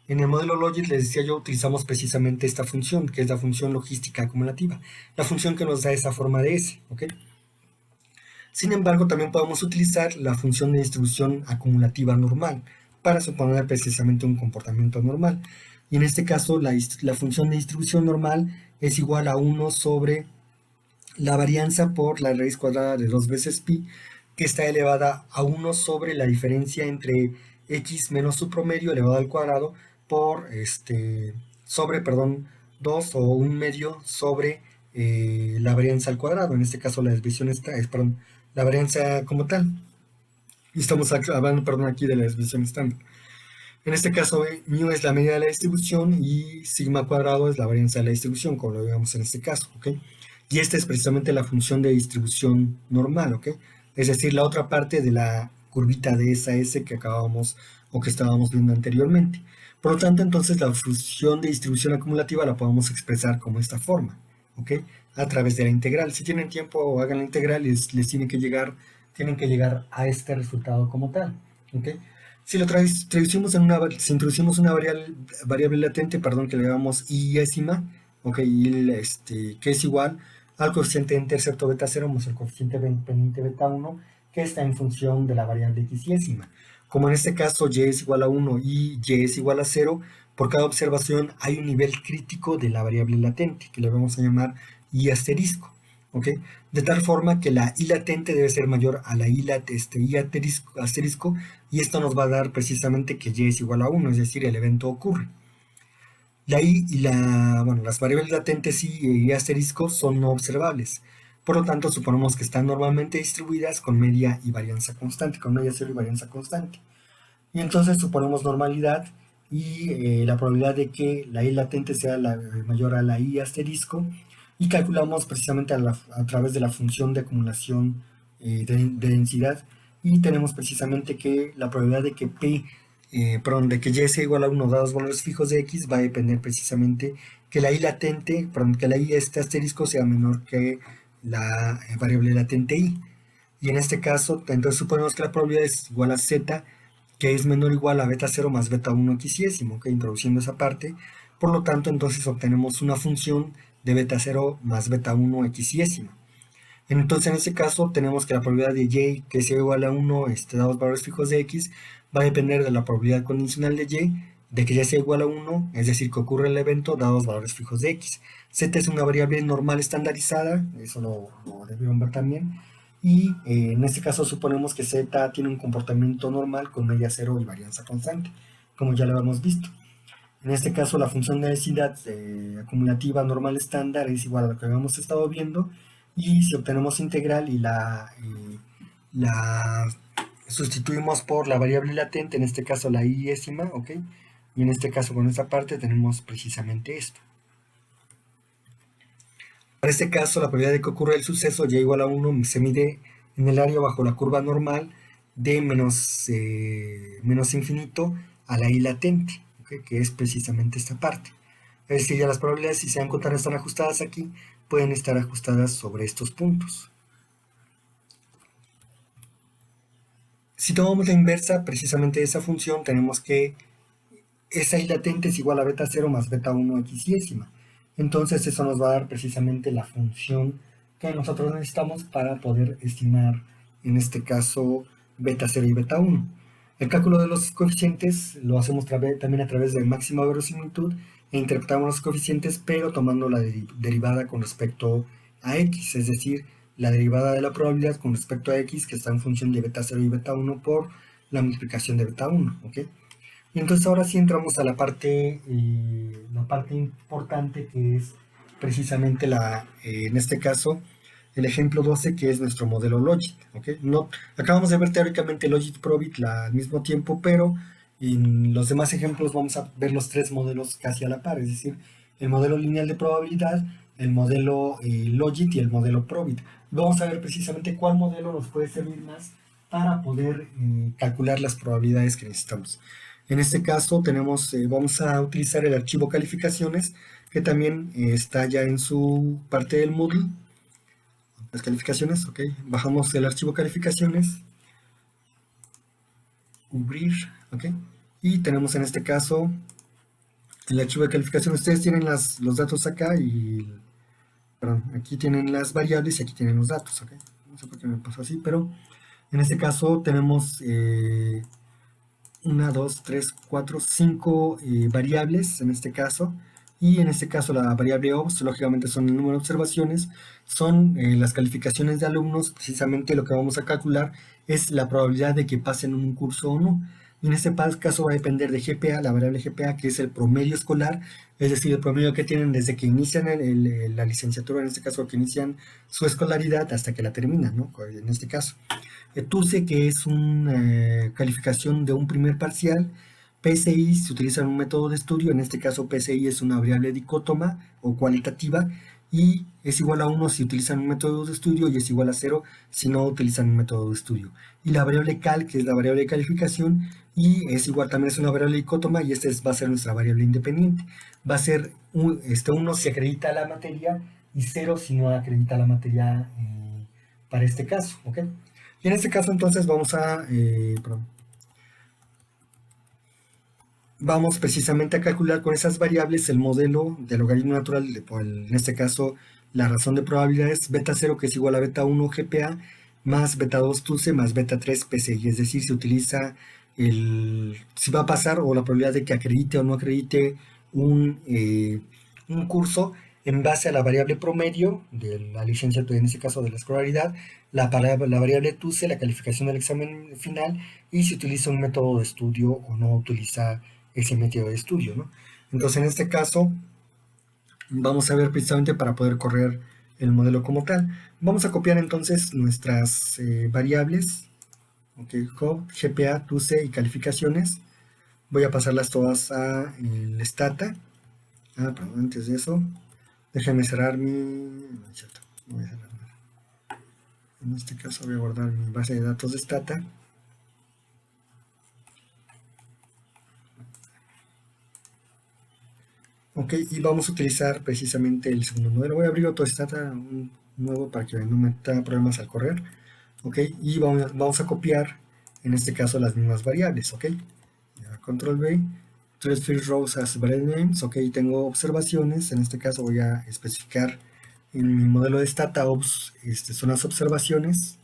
En el modelo Logit, les decía yo, utilizamos precisamente esta función, que es la función logística acumulativa, la función que nos da esa forma de S, ¿ok? Sin embargo, también podemos utilizar la función de distribución acumulativa normal para suponer precisamente un comportamiento normal. Y en este caso, la función de distribución normal es igual a 1 sobre la varianza por la raíz cuadrada de 2 veces pi, que está elevada a 1 sobre la diferencia entre x menos su promedio elevado al cuadrado por sobre, perdón, 2 o 1 medio sobre la varianza al cuadrado. En este caso la desviación es, perdón, la varianza como tal. Y estamos hablando, perdón, aquí de la desviación estándar. En este caso, mu es la medida de la distribución y sigma cuadrado es la varianza de la distribución, como lo veamos en este caso, ¿ok? Y esta es precisamente la función de distribución normal, ¿ok? Es decir, la otra parte de la curvita de esa S que acabamos o que estábamos viendo anteriormente. Por lo tanto, entonces la función de distribución acumulativa la podemos expresar como esta forma, ¿ok? A través de la integral. Si tienen tiempo, hagan la integral y les tienen que llegar a este resultado como tal, ¿ok? Si lo traducimos si introducimos una variable latente, perdón, que le llamamos y-ésima, ok, que es igual al coeficiente de intercepto beta 0 más el coeficiente pendiente beta 1, que está en función de la variable x-ésima. Como en este caso y es igual a 1 y y es igual a 0, por cada observación hay un nivel crítico de la variable latente, que le vamos a llamar y asterisco. ¿Ok? De tal forma que la i latente debe ser mayor a la i asterisco, y esto nos va a dar precisamente que y es igual a 1, es decir, el evento ocurre. La i y las variables latentes y asterisco son no observables. Por lo tanto, suponemos que están normalmente distribuidas con media y varianza constante, con media cero y varianza constante. Y entonces suponemos normalidad y la probabilidad de que la i latente sea mayor a la i asterisco, y calculamos precisamente a través de la función de acumulación de densidad, y tenemos precisamente que la probabilidad de que de que y sea igual a 1 dados valores fijos de x va a depender precisamente que la i latente, que la i asterisco sea menor que la variable latente i. Y en este caso, entonces suponemos que la probabilidad es igual a z, que es menor o igual a beta 0 más beta 1 xésimo, ¿ok? Introduciendo esa parte. Por lo tanto, entonces obtenemos una función de beta 0 más beta 1 xésimo. Entonces, en este caso, tenemos que la probabilidad de y, que sea igual a 1, dados valores fijos de x, va a depender de la probabilidad condicional de y, de que y sea igual a 1, es decir, que ocurre el evento dados valores fijos de x. Z es una variable normal estandarizada, eso lo debieron ver también, y en este caso suponemos que z tiene un comportamiento normal con media cero y varianza constante, como ya lo hemos visto. En este caso, la función de densidad acumulativa normal estándar es igual a lo que habíamos estado viendo, y si obtenemos integral y la sustituimos por la variable latente, en este caso la i-ésima, ¿ok? Y en este caso con esta parte tenemos precisamente esto. Para este caso, la probabilidad de que ocurra el suceso y igual a 1 se mide en el área bajo la curva normal de menos infinito a la i latente, ¿okay? Que es precisamente esta parte. Es decir, ya las probabilidades, si se dan cuenta, no están ajustadas aquí, pueden estar ajustadas sobre estos puntos. Si tomamos la inversa precisamente de esa función, tenemos que esa i latente es igual a beta 0 más beta 1 xésima. Entonces eso nos va a dar precisamente la función que nosotros necesitamos para poder estimar, en este caso, beta 0 y beta 1. El cálculo de los coeficientes lo hacemos también a través de máxima verosimilitud, e interpretamos los coeficientes, pero tomando la derivada con respecto a x, es decir, la derivada de la probabilidad con respecto a x, que está en función de beta 0 y beta 1 por la multiplicación de beta 1, ¿ok? Y entonces ahora sí entramos a la parte importante, que es precisamente en este caso, el ejemplo 12, que es nuestro modelo Logit. ¿Okay? No, acabamos de ver teóricamente Logit Probit al mismo tiempo, pero en los demás ejemplos vamos a ver los tres modelos casi a la par, es decir, el modelo lineal de probabilidad, el modelo Logit y el modelo Probit. Vamos a ver precisamente cuál modelo nos puede servir más para poder calcular las probabilidades que necesitamos. En este caso vamos a utilizar el archivo calificaciones, que también está ya en su parte del Moodle. Las calificaciones, ok. Bajamos el archivo calificaciones, cubrir, ok. Y tenemos en este caso el archivo de calificaciones. Ustedes tienen los datos acá perdón, aquí tienen las variables y aquí tienen los datos, ok. No sé por qué me pasó así, pero en este caso tenemos 1, 2, 3, 4, 5 variables en este caso, y en este caso la variable obs, lógicamente son el número de observaciones, son las calificaciones de alumnos. Precisamente lo que vamos a calcular es la probabilidad de que pasen un curso o no, y en este caso va a depender de GPA, la variable GPA, que es el promedio escolar, es decir, el promedio que tienen desde que inician la licenciatura, en este caso que inician su escolaridad hasta que la terminan, ¿no? En este caso. TUCE, que es una calificación de un primer parcial. PSI se utiliza en un método de estudio, en este caso PSI es una variable dicótoma o cualitativa, y es igual a 1 si utilizan un método de estudio y es igual a 0 si no utilizan un método de estudio. Y la variable cal, que es la variable de calificación, y es igual, también es una variable dicótoma, y esta va a ser nuestra variable independiente. Va a ser 1 si acredita la materia y 0 si no acredita la materia para este caso, ¿ok? Y en este caso entonces vamos precisamente a calcular con esas variables el modelo de logaritmo natural, en este caso la razón de probabilidades beta 0, que es igual a beta 1 GPA, más beta 2 TUCE más beta 3 PCI, es decir, se utiliza si va a pasar o la probabilidad de que acredite o no acredite un curso en base a la variable promedio de la licenciatura, en este caso de la escolaridad, la variable TUCE, la calificación del examen final, y si utiliza un método de estudio o no utiliza ese método de estudio, ¿no? Entonces, en este caso, vamos a ver precisamente para poder correr el modelo como tal. Vamos a copiar entonces nuestras variables, okay, hub, GPA, TUCE y calificaciones. Voy a pasarlas todas a el Stata. Pero antes de eso, déjenme cerrar mi... No es cierto, no voy a cerrar nada. En este caso voy a guardar mi base de datos de Stata. Ok, y vamos a utilizar precisamente el segundo modelo. Voy a abrir otro Stata un nuevo para que no me tenga problemas al correr. Ok, y vamos a copiar en este caso las mismas variables. Ok, control V, tres first rows as variable names. Ok, tengo observaciones. En este caso voy a especificar en mi modelo de Stata Ops, son las observaciones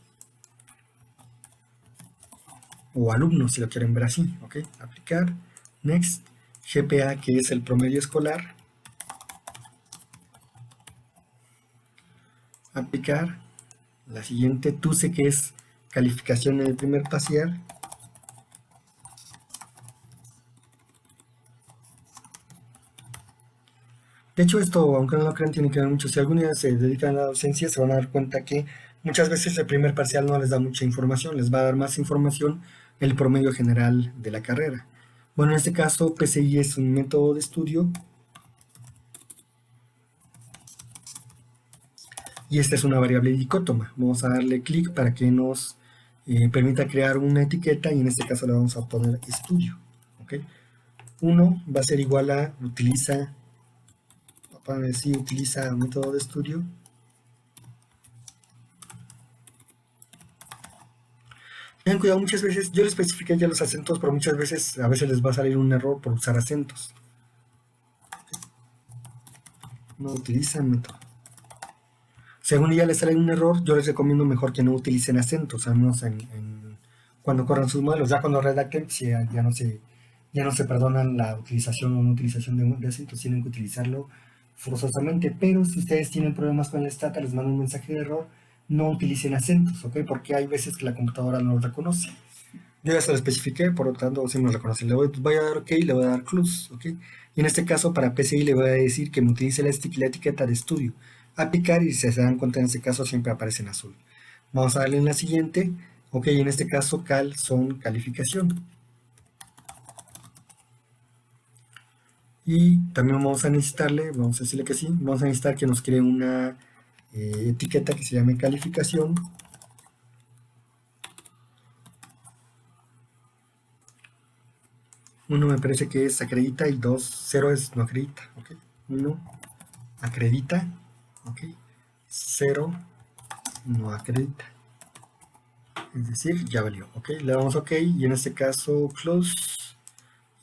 o alumnos, si lo quieren ver así. Ok, aplicar, next, GPA, que es el promedio escolar, aplicar, la siguiente TUCE, que es calificación en el primer parcial. De hecho, esto, aunque no lo crean, tiene que ver mucho. Si algún día se dedican a la docencia, se van a dar cuenta que muchas veces el primer parcial no les da mucha información, les va a dar más información el promedio general de la carrera. Bueno, en este caso, PCI es un método de estudio y esta es una variable dicótoma. Vamos a darle clic para que nos permita crear una etiqueta y en este caso le vamos a poner estudio. ¿Okay? 1 va a ser igual a utiliza método de estudio. Tengan cuidado, muchas veces, yo les especifiqué ya los acentos, pero muchas veces, a veces les va a salir un error por usar acentos. No utilizan método. Según ya les sale un error, yo les recomiendo mejor que no utilicen acentos, al menos cuando corran sus modelos. Ya cuando redacten, pues ya no se perdonan la utilización o no utilización de acentos, tienen que utilizarlo forzosamente. Pero si ustedes tienen problemas con el Stata, les mando un mensaje de error, no utilicen acentos, ¿ok? Porque hay veces que la computadora no los reconoce. Yo ya se lo especifiqué, por lo tanto, si me lo reconoce, voy a dar OK, le voy a dar close, ¿ok? Y en este caso, para PCI le voy a decir que me utilice la etiqueta de estudio. Aplicar, y si se dan cuenta, en este caso siempre aparece en azul. Vamos a darle en la siguiente, OK, en este caso cal son calificación. Y también vamos a necesitarle, vamos a decirle que sí, vamos a necesitar que nos cree una etiqueta que se llame calificación. Uno me parece que es acredita y 2, 0 es no acredita. ¿Ok? 1 acredita, ¿ok? 0 no acredita. Es decir, ya valió, ¿ok? Le damos OK y en este caso close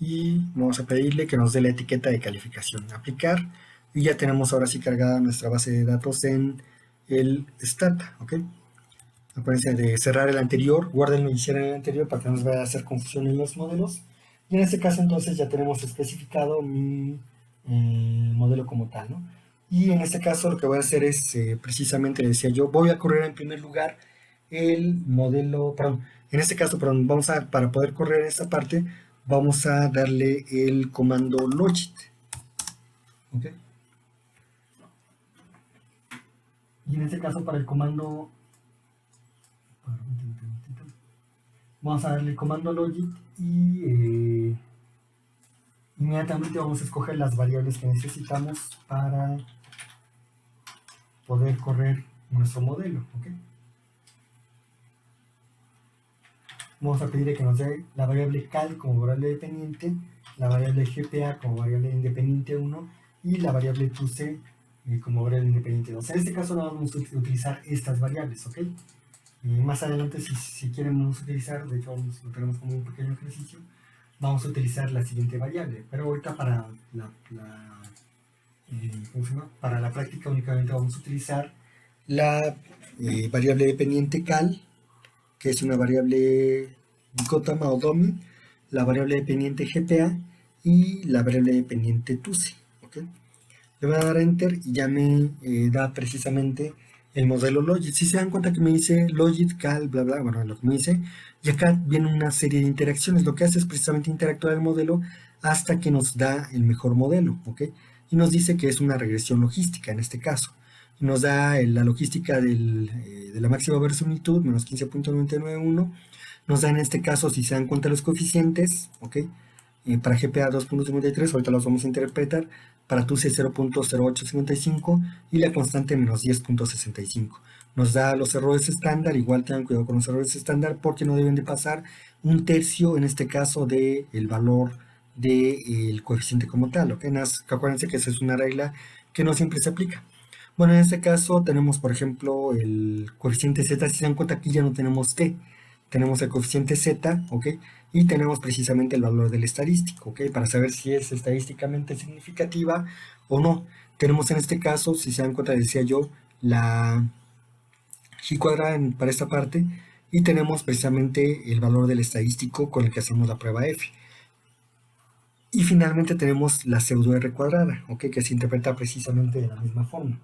y vamos a pedirle que nos dé la etiqueta de calificación. Aplicar y ya tenemos ahora sí cargada nuestra base de datos en el Stata, ¿ok? Acuérdense de cerrar el anterior, guárdenlo y cierren el anterior para que no nos vaya a hacer confusión en los modelos. Y en este caso entonces ya tenemos especificado mi modelo como tal, ¿no? Y en este caso lo que voy a hacer es, precisamente le decía yo, voy a correr en primer lugar el modelo, perdón, en este caso, perdón, para poder correr esta parte, vamos a darle el comando logit, ¿ok? Y en este caso para el comando, vamos a darle el comando logit y inmediatamente vamos a escoger las variables que necesitamos para poder correr nuestro modelo, ¿ok? Vamos a pedirle que nos dé la variable cal como variable dependiente, la variable GPA como variable independiente 1 y la variable TUCE como variable independiente 2. En este caso no vamos a utilizar estas variables, ¿ok? Y más adelante, si queremos utilizar, de hecho lo tenemos como un pequeño ejercicio, vamos a utilizar la siguiente variable, pero ahorita para ¿cómo se llama? Para la práctica únicamente vamos a utilizar la variable dependiente cal, que es una variable dicótoma o dummy, la variable dependiente GPA y la variable dependiente TUSE. ¿Okay? Le voy a dar enter y ya me da precisamente el modelo Logit. Si se dan cuenta que me dice Logit, cal, bla, bla, bueno, lo que me dice, y acá viene una serie de interacciones. Lo que hace es precisamente interactuar el modelo hasta que nos da el mejor modelo, ¿ok? Y nos dice que es una regresión logística en este caso. Y nos da la logística de la máxima verosimilitud, menos 15.991. Nos da en este caso, si se dan cuenta, los coeficientes, ¿ok? Para GPA 2.53, ahorita los vamos a interpretar, para TUSE 0.0855 y la constante menos 10.65. Nos da los errores estándar, igual tengan cuidado con los errores estándar porque no deben de pasar un tercio, en este caso, del valor del coeficiente como tal, ¿ok? Acuérdense que esa es una regla que no siempre se aplica. Bueno, en este caso tenemos, por ejemplo, el coeficiente Z. Si se dan cuenta, aquí ya no tenemos T, tenemos el coeficiente Z, ¿ok? Y tenemos precisamente el valor del estadístico, ¿ok? Para saber si es estadísticamente significativa o no. Tenemos en este caso, si se dan cuenta, decía yo, la G cuadrada para esta parte, y tenemos precisamente el valor del estadístico con el que hacemos la prueba F. Y finalmente tenemos la pseudo R cuadrada, ¿ok? Que se interpreta precisamente de la misma forma.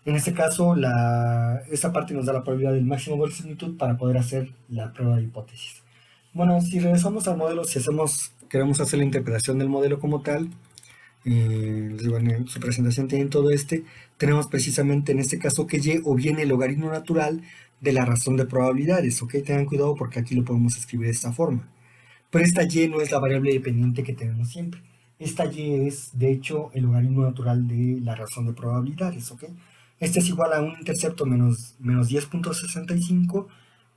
En este caso, esta parte nos da la probabilidad del máximo verosimilitud para poder hacer la prueba de hipótesis. Bueno, si regresamos al modelo, si queremos hacer la interpretación del modelo como tal, en su presentación tienen todo tenemos precisamente en este caso que Y o bien el logaritmo natural de la razón de probabilidades, ¿ok? Tengan cuidado porque aquí lo podemos escribir de esta forma. Pero esta Y no es la variable dependiente que tenemos siempre. Esta Y es, de hecho, el logaritmo natural de la razón de probabilidades, ¿ok? Este es igual a un intercepto menos 10.65,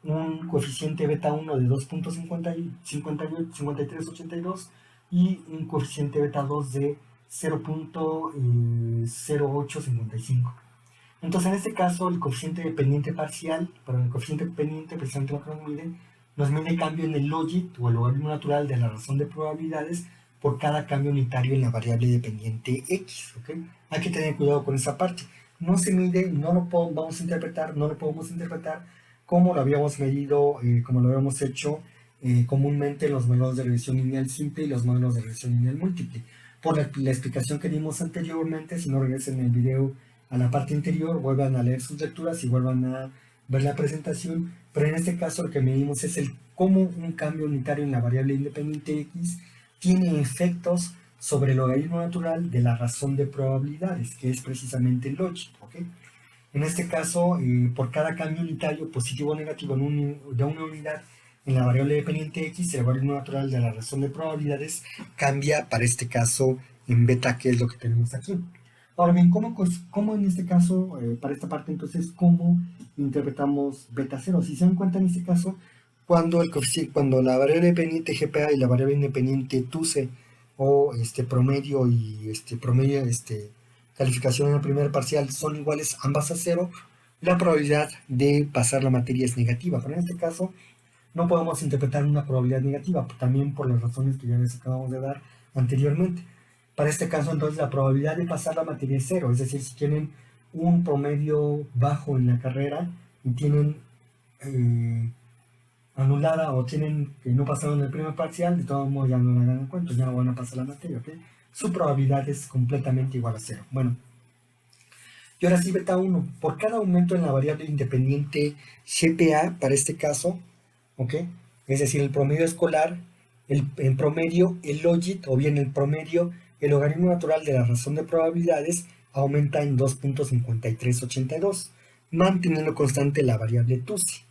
un coeficiente beta 1 de 2.5382 y un coeficiente beta 2 de 0.0855. Entonces, en este caso, el coeficiente dependiente parcial, pero el coeficiente dependiente, precisamente lo que nos mide el cambio en el logit o el logaritmo natural de la razón de probabilidades por cada cambio unitario en la variable dependiente x, ¿ok? Hay que tener cuidado con esa parte. No se mide, no lo podemos interpretar como lo habíamos medido, como lo habíamos hecho comúnmente en los modelos de regresión lineal simple y los modelos de regresión lineal múltiple. Por la explicación que dimos anteriormente, si no regresen el video a la parte interior, vuelvan a leer sus lecturas y vuelvan a ver la presentación, pero en este caso lo que medimos es cómo un cambio unitario en la variable independiente x tiene efectos sobre el logaritmo natural de la razón de probabilidades, que es precisamente el logit, ¿ok? En este caso, por cada cambio unitario, positivo o negativo de una unidad en la variable dependiente x, el logaritmo natural de la razón de probabilidades cambia para este caso en beta, que es lo que tenemos aquí. Ahora bien, ¿cómo en este caso, para esta parte entonces, cómo interpretamos beta 0? Si se dan cuenta en este caso, cuando la variable dependiente GPA y la variable independiente TUSE o promedio y calificación en el primer parcial son iguales ambas a 0, la probabilidad de pasar la materia es negativa. Pero en este caso no podemos interpretar una probabilidad negativa, también por las razones que ya les acabamos de dar anteriormente. Para este caso, entonces, la probabilidad de pasar la materia es 0, es decir, si tienen un promedio bajo en la carrera y tienen anulada o tienen que no pasaron el primer parcial, de todos modos ya no la hagan en cuenta, ya no van a pasar la materia, ¿ok? Su probabilidad es completamente igual a 0. Bueno, y ahora sí, beta 1, por cada aumento en la variable independiente GPA, para este caso, ¿ok? Es decir, el promedio escolar, en promedio, el logit, o bien el promedio, el logaritmo natural de la razón de probabilidades, aumenta en 2.5382, manteniendo constante la variable TUSE.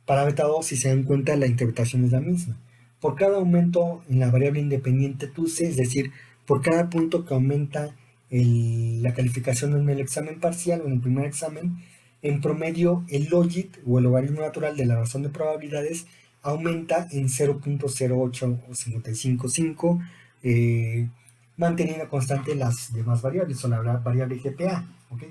Para beta 2, si se dan cuenta, la interpretación es la misma. Por cada aumento en la variable independiente TUSE, es decir, por cada punto que aumenta la calificación en el examen parcial o en el primer examen, en promedio el logit o el logaritmo natural de la razón de probabilidades aumenta en 0.08555, manteniendo constante las demás variables o la variable GPA, ¿ok?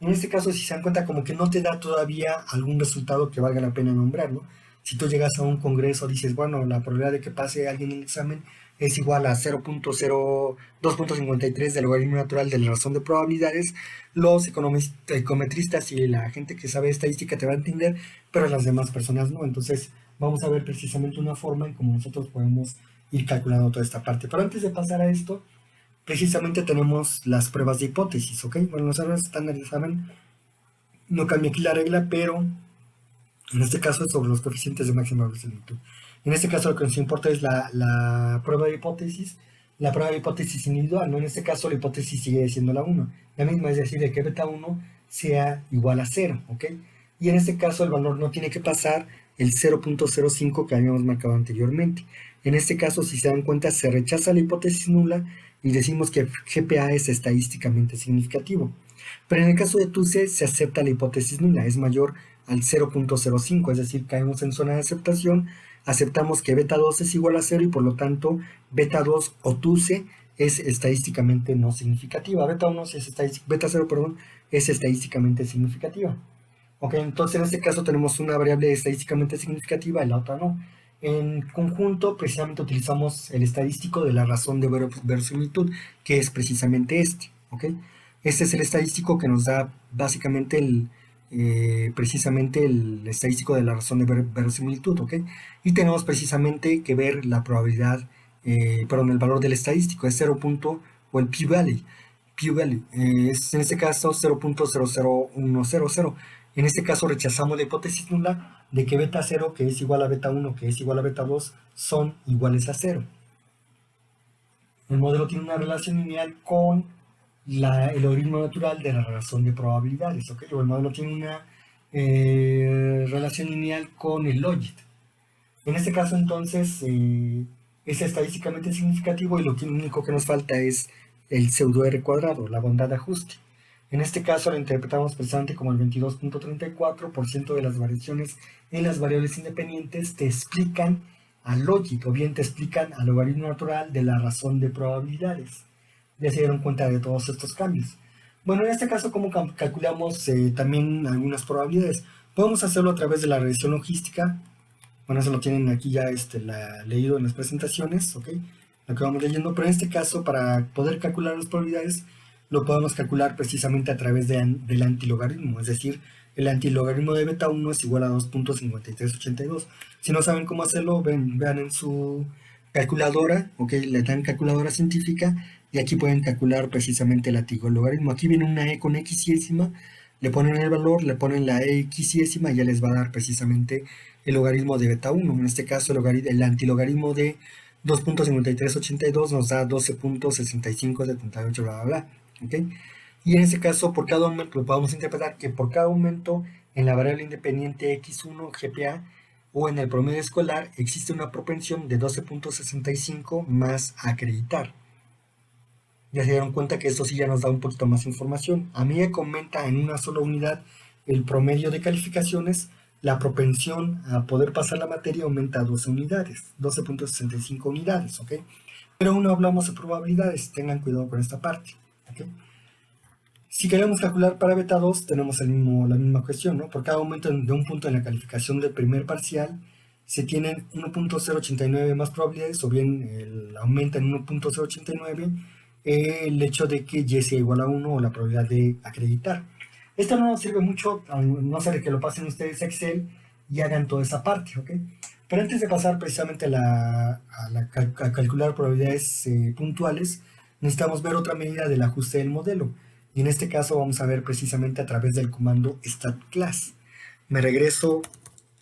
En este caso, si se dan cuenta, como que no te da todavía algún resultado que valga la pena nombrar, ¿no? Si tú llegas a un congreso, dices, bueno, la probabilidad de que pase alguien el examen es igual a 0.0253 del logaritmo natural de la razón de probabilidades, los econometristas y la gente que sabe estadística te va a entender, pero las demás personas no. Entonces, vamos a ver precisamente una forma en cómo nosotros podemos ir calculando toda esta parte. Pero antes de pasar a esto, precisamente tenemos las pruebas de hipótesis, ¿ok? Bueno, los errores estándares saben, no cambia aquí la regla, pero en este caso es sobre los coeficientes de máxima verosimilitud. En este caso lo que nos importa es la prueba de hipótesis, la prueba de hipótesis individual, ¿no? En este caso la hipótesis sigue siendo la 1, la misma, es decir, de que beta 1 sea igual a 0, ¿ok? Y en este caso el valor no tiene que pasar el 0.05 que habíamos marcado anteriormente. En este caso, si se dan cuenta, se rechaza la hipótesis nula y decimos que GPA es estadísticamente significativo. Pero en el caso de TUCE se acepta la hipótesis nula, es mayor al 0.05, es decir, caemos en zona de aceptación, aceptamos que beta 2 es igual a 0 y por lo tanto beta 2 o TUCE es estadísticamente no significativa. Beta 1 es beta 0, perdón, es estadísticamente significativa. Ok, entonces en este caso tenemos una variable estadísticamente significativa y la otra no. En conjunto, precisamente utilizamos el estadístico de la razón de verosimilitud, que es precisamente este. ¿Ok? Este es el estadístico que nos da básicamente precisamente el estadístico de la razón de verosimilitud. ¿Ok? Y tenemos precisamente que ver la probabilidad, perdón, el valor del estadístico, es 0. O el p-value. P-value es en este caso 0.00100. En este caso rechazamos la hipótesis nula de que beta 0, que es igual a beta 1, que es igual a beta 2, son iguales a 0. El modelo tiene una relación lineal con el logaritmo natural de la razón de probabilidades, ¿ok? O el modelo tiene una relación lineal con el logit. En este caso, entonces, es estadísticamente significativo y lo único que nos falta es el pseudo R cuadrado, la bondad de ajuste. En este caso lo interpretamos precisamente como el 22.34% de las variaciones en las variables independientes te explican al logit o bien te explican al logaritmo natural de la razón de probabilidades. Ya se dieron cuenta de todos estos cambios. Bueno, en este caso, ¿cómo calculamos también algunas probabilidades? Podemos hacerlo a través de la regresión logística. Bueno, eso lo tienen aquí ya leído en las presentaciones, ¿ok? Lo que vamos leyendo, pero en este caso, para poder calcular las probabilidades, lo podemos calcular precisamente a través del antilogaritmo, es decir, el antilogaritmo de beta 1 es igual a 2.5382. Si no saben cómo hacerlo, vean en su calculadora, ¿ok? Le dan calculadora científica y aquí pueden calcular precisamente el antilogaritmo. Aquí viene una e con xísima, le ponen el valor, le ponen la e xísima y ya les va a dar precisamente el logaritmo de beta 1. En este caso, el antilogaritmo de 2.5382 nos da 12.6578, bla, bla, bla. ¿Okay? Y en este caso, por cada aumento, lo podemos interpretar que por cada aumento en la variable independiente x1 GPA o en el promedio escolar existe una propensión de 12.65 más acreditar. Ya se dieron cuenta que esto sí ya nos da un poquito más información. A medida que aumenta en una sola unidad el promedio de calificaciones, la propensión a poder pasar la materia aumenta a 12 unidades, 12.65 unidades, ¿ok? Pero aún no hablamos de probabilidades, tengan cuidado con esta parte, ¿ok? Si queremos calcular para beta 2, tenemos la misma cuestión, ¿no? Por cada aumento de un punto en la calificación del primer parcial, se tienen 1.089 más probabilidades, o bien aumenta en 1.089 el hecho de que y sea igual a 1 o la probabilidad de acreditar. Esto no nos sirve mucho, no sé de que lo pasen ustedes a Excel y hagan toda esa parte, ¿ok? Pero antes de pasar precisamente a calcular probabilidades puntuales, necesitamos ver otra medida del ajuste del modelo. Y en este caso vamos a ver precisamente a través del comando statClass. Me regreso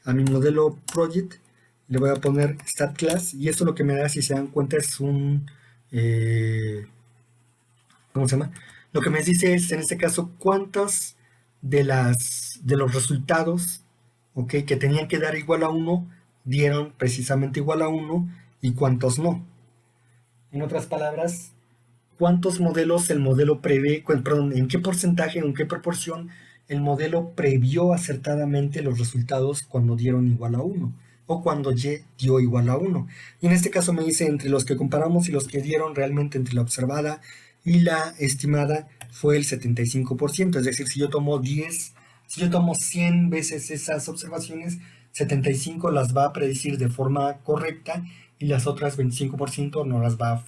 a mi modelo project, le voy a poner statClass y esto lo que me da, si se dan cuenta, es un... ¿cómo se llama? Lo que me dice es, en este caso, cuántas de los resultados, ¿ok?, que tenían que dar igual a 1, dieron precisamente igual a 1 y cuántos no. En otras palabras, cuántos modelos el modelo prevé, perdón, en qué porcentaje, en qué proporción el modelo previó acertadamente los resultados cuando dieron igual a 1 o cuando Y dio igual a 1. Y en este caso me dice entre los que comparamos y los que dieron realmente entre la observada y la estimada fue el 75%, es decir, si yo tomo 100 veces esas observaciones, 75 las va a predecir de forma correcta y las otras 25% no las va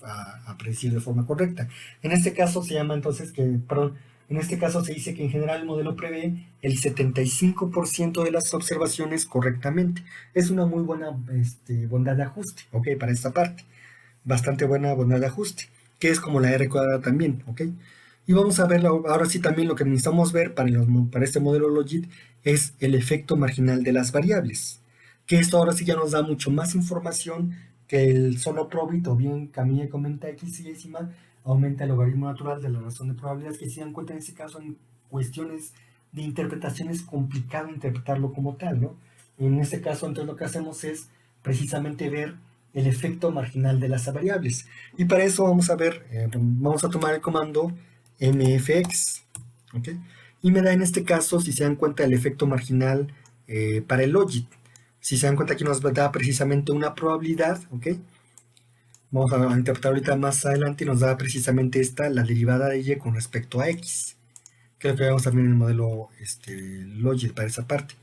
a predecir de forma correcta. En este caso se llama entonces en este caso se dice que en general el modelo prevé el 75% de las observaciones correctamente. Es una muy buena bondad de ajuste, ¿ok? Para esta parte. Bastante buena bondad de ajuste, que es como la R cuadrada también, ¿ok? Y vamos a ver ahora sí también lo que necesitamos ver para este modelo Logit es el efecto marginal de las variables, que esto ahora sí ya nos da mucho más información que el solo probit o bien camilla comenta x y décima aumenta el logaritmo natural de la razón de probabilidades, que si dan cuenta en este caso en cuestiones de interpretación es complicado interpretarlo como tal, ¿no? En este caso entonces lo que hacemos es precisamente ver el efecto marginal de las variables. Y para eso vamos a ver, vamos a tomar el comando mfx, ¿ok? Y me da en este caso, si se dan cuenta, el efecto marginal para el logit. Si se dan cuenta, aquí nos da precisamente una probabilidad, ¿ok? Vamos a interpretar ahorita más adelante y nos da precisamente esta, la derivada de y con respecto a x. Que es lo que vemos también en el modelo logit para esa parte.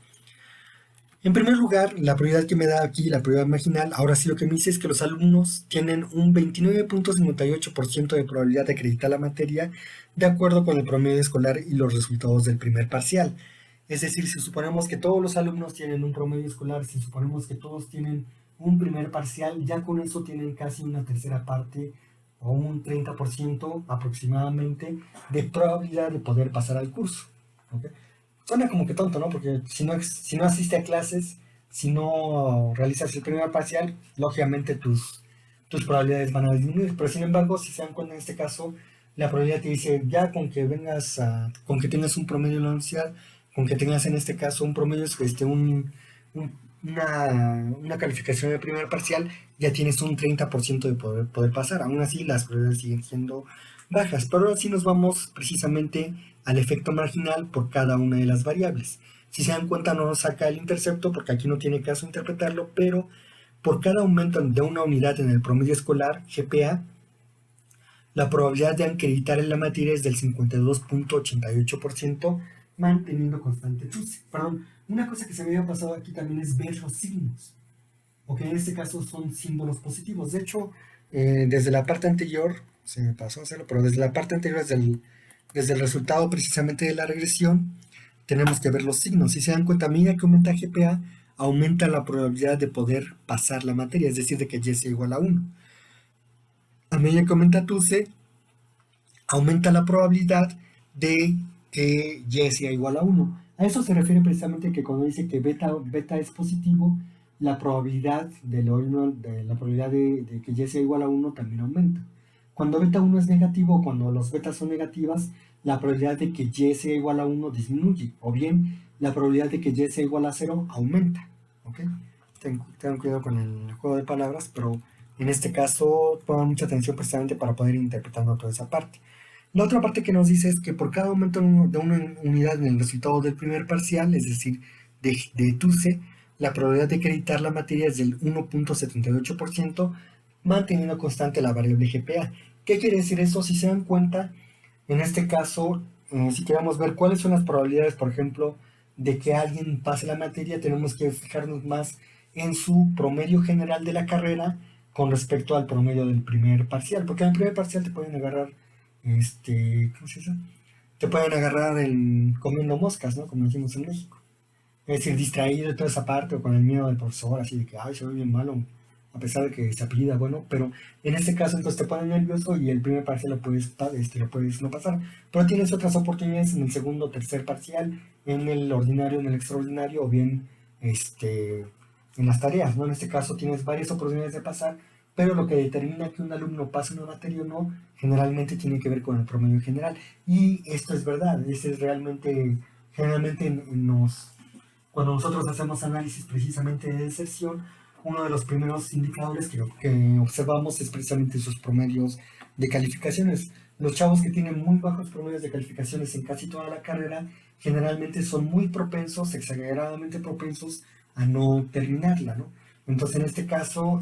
En primer lugar, la probabilidad que me da aquí, la probabilidad marginal, ahora sí lo que me dice es que los alumnos tienen un 29.58% de probabilidad de acreditar la materia de acuerdo con el promedio escolar y los resultados del primer parcial. Es decir, si suponemos que todos los alumnos tienen un promedio escolar, si suponemos que todos tienen un primer parcial, ya con eso tienen casi una tercera parte o un 30% aproximadamente de probabilidad de poder pasar al curso. ¿Okay? Suena como que tonto, ¿no? Porque si no asiste a clases, si no realizas el primer parcial, lógicamente tus probabilidades van a disminuir. Pero sin embargo, si se dan cuenta en este caso, la probabilidad te dice, ya con que con que tengas un promedio en la universidad, con que tengas en este caso un promedio, una calificación de primer parcial, ya tienes un 30% de poder pasar. Aún así, las probabilidades siguen siendo bajas. Pero ahora sí nos vamos precisamente al efecto marginal por cada una de las variables. Si se dan cuenta, no nos saca el intercepto porque aquí no tiene caso interpretarlo, pero por cada aumento de una unidad en el promedio escolar, GPA, la probabilidad de acreditar en la materia es del 52.88%, manteniendo constante TUSE. Perdón, una cosa que se me había pasado aquí también es ver los signos, porque en este caso son símbolos positivos. De hecho, desde la parte anterior, se me pasó a hacerlo, pero desde la parte anterior, desde el resultado precisamente de la regresión, tenemos que ver los signos. Si se dan cuenta, a medida que aumenta GPA, aumenta la probabilidad de poder pasar la materia, es decir, de que Y sea igual a 1. A medida que aumenta TUSE, aumenta la probabilidad de que Y sea igual a 1. A eso se refiere precisamente que cuando dice que beta es positivo, la probabilidad de que Y sea igual a 1 también aumenta. Cuando beta 1 es negativo, cuando los betas son negativas, la probabilidad de que Y sea igual a 1 disminuye, o bien la probabilidad de que Y sea igual a 0 aumenta. ¿Okay? Tengan cuidado con el juego de palabras, pero en este caso pongan mucha atención precisamente para poder ir interpretando toda esa parte. La otra parte que nos dice es que por cada aumento de una unidad en el resultado del primer parcial, es decir, de TUSE, la probabilidad de acreditar la materia es del 1.78%, manteniendo constante la variable GPA. ¿Qué quiere decir eso? Si se dan cuenta, en este caso, si queremos ver cuáles son las probabilidades, por ejemplo, de que alguien pase la materia, tenemos que fijarnos más en su promedio general de la carrera con respecto al promedio del primer parcial, porque en el primer parcial te pueden agarrar ¿cómo se dice? Te pueden agarrar comiendo moscas, ¿no? Como decimos en México. Es decir, distraído de toda esa parte o con el miedo del profesor, así de que, ay, soy bien malo, a pesar de que se apellida bueno, pero en este caso entonces te pones nervioso y el primer parcial lo puedes no pasar. Pero tienes otras oportunidades en el segundo o tercer parcial, en el ordinario, en el extraordinario o bien en las tareas, ¿no? En este caso tienes varias oportunidades de pasar, pero lo que determina que un alumno pase una materia o no, generalmente tiene que ver con el promedio general. Y esto es verdad, generalmente cuando nosotros hacemos análisis precisamente de deserción, uno de los primeros indicadores que observamos es precisamente sus promedios de calificaciones. Los chavos que tienen muy bajos promedios de calificaciones en casi toda la carrera, generalmente son muy propensos, exageradamente propensos a no terminarla, ¿no? Entonces, en este caso,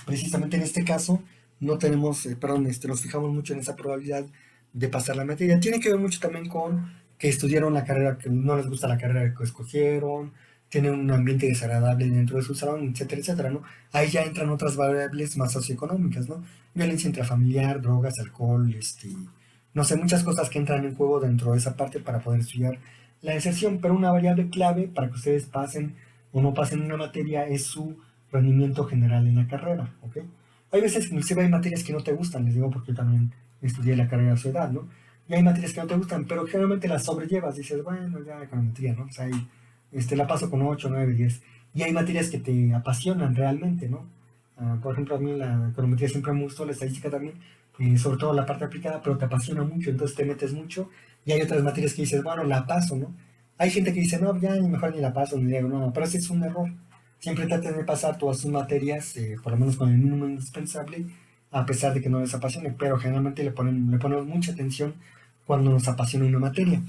precisamente en este caso, no tenemos, nos fijamos mucho en esa probabilidad de pasar la materia. Tiene que ver mucho también con que estudiaron la carrera, que no les gusta la carrera que escogieron, tiene un ambiente desagradable dentro de su salón, etcétera, etcétera, ¿no? Ahí ya entran otras variables más socioeconómicas, ¿no? Violencia intrafamiliar, drogas, alcohol, no sé, muchas cosas que entran en juego dentro de esa parte para poder estudiar la deserción, pero una variable clave para que ustedes pasen o no pasen una materia es su rendimiento general en la carrera, ¿ok? Hay veces, inclusive hay materias que no te gustan, les digo porque yo también estudié la carrera a su edad, ¿no? Y hay materias que no te gustan, pero generalmente las sobrellevas, dices, bueno, ya econometría, ¿no? O sea, ahí, la paso con 8 9 10 y hay materias que te apasionan realmente, ¿no? Por ejemplo, a mí la econometría siempre me gustó, la estadística también, sobre todo la parte aplicada, pero te apasiona mucho, entonces te metes mucho, y hay otras materias que dices, bueno, la paso, ¿no? Hay gente que dice, no, ya ni mejor ni la paso, ni digo, no, pero ese es un error. Siempre traten de pasar todas sus materias, por lo menos con el mínimo indispensable, a pesar de que no les apasione, pero generalmente le ponemos mucha atención cuando nos apasiona una materia.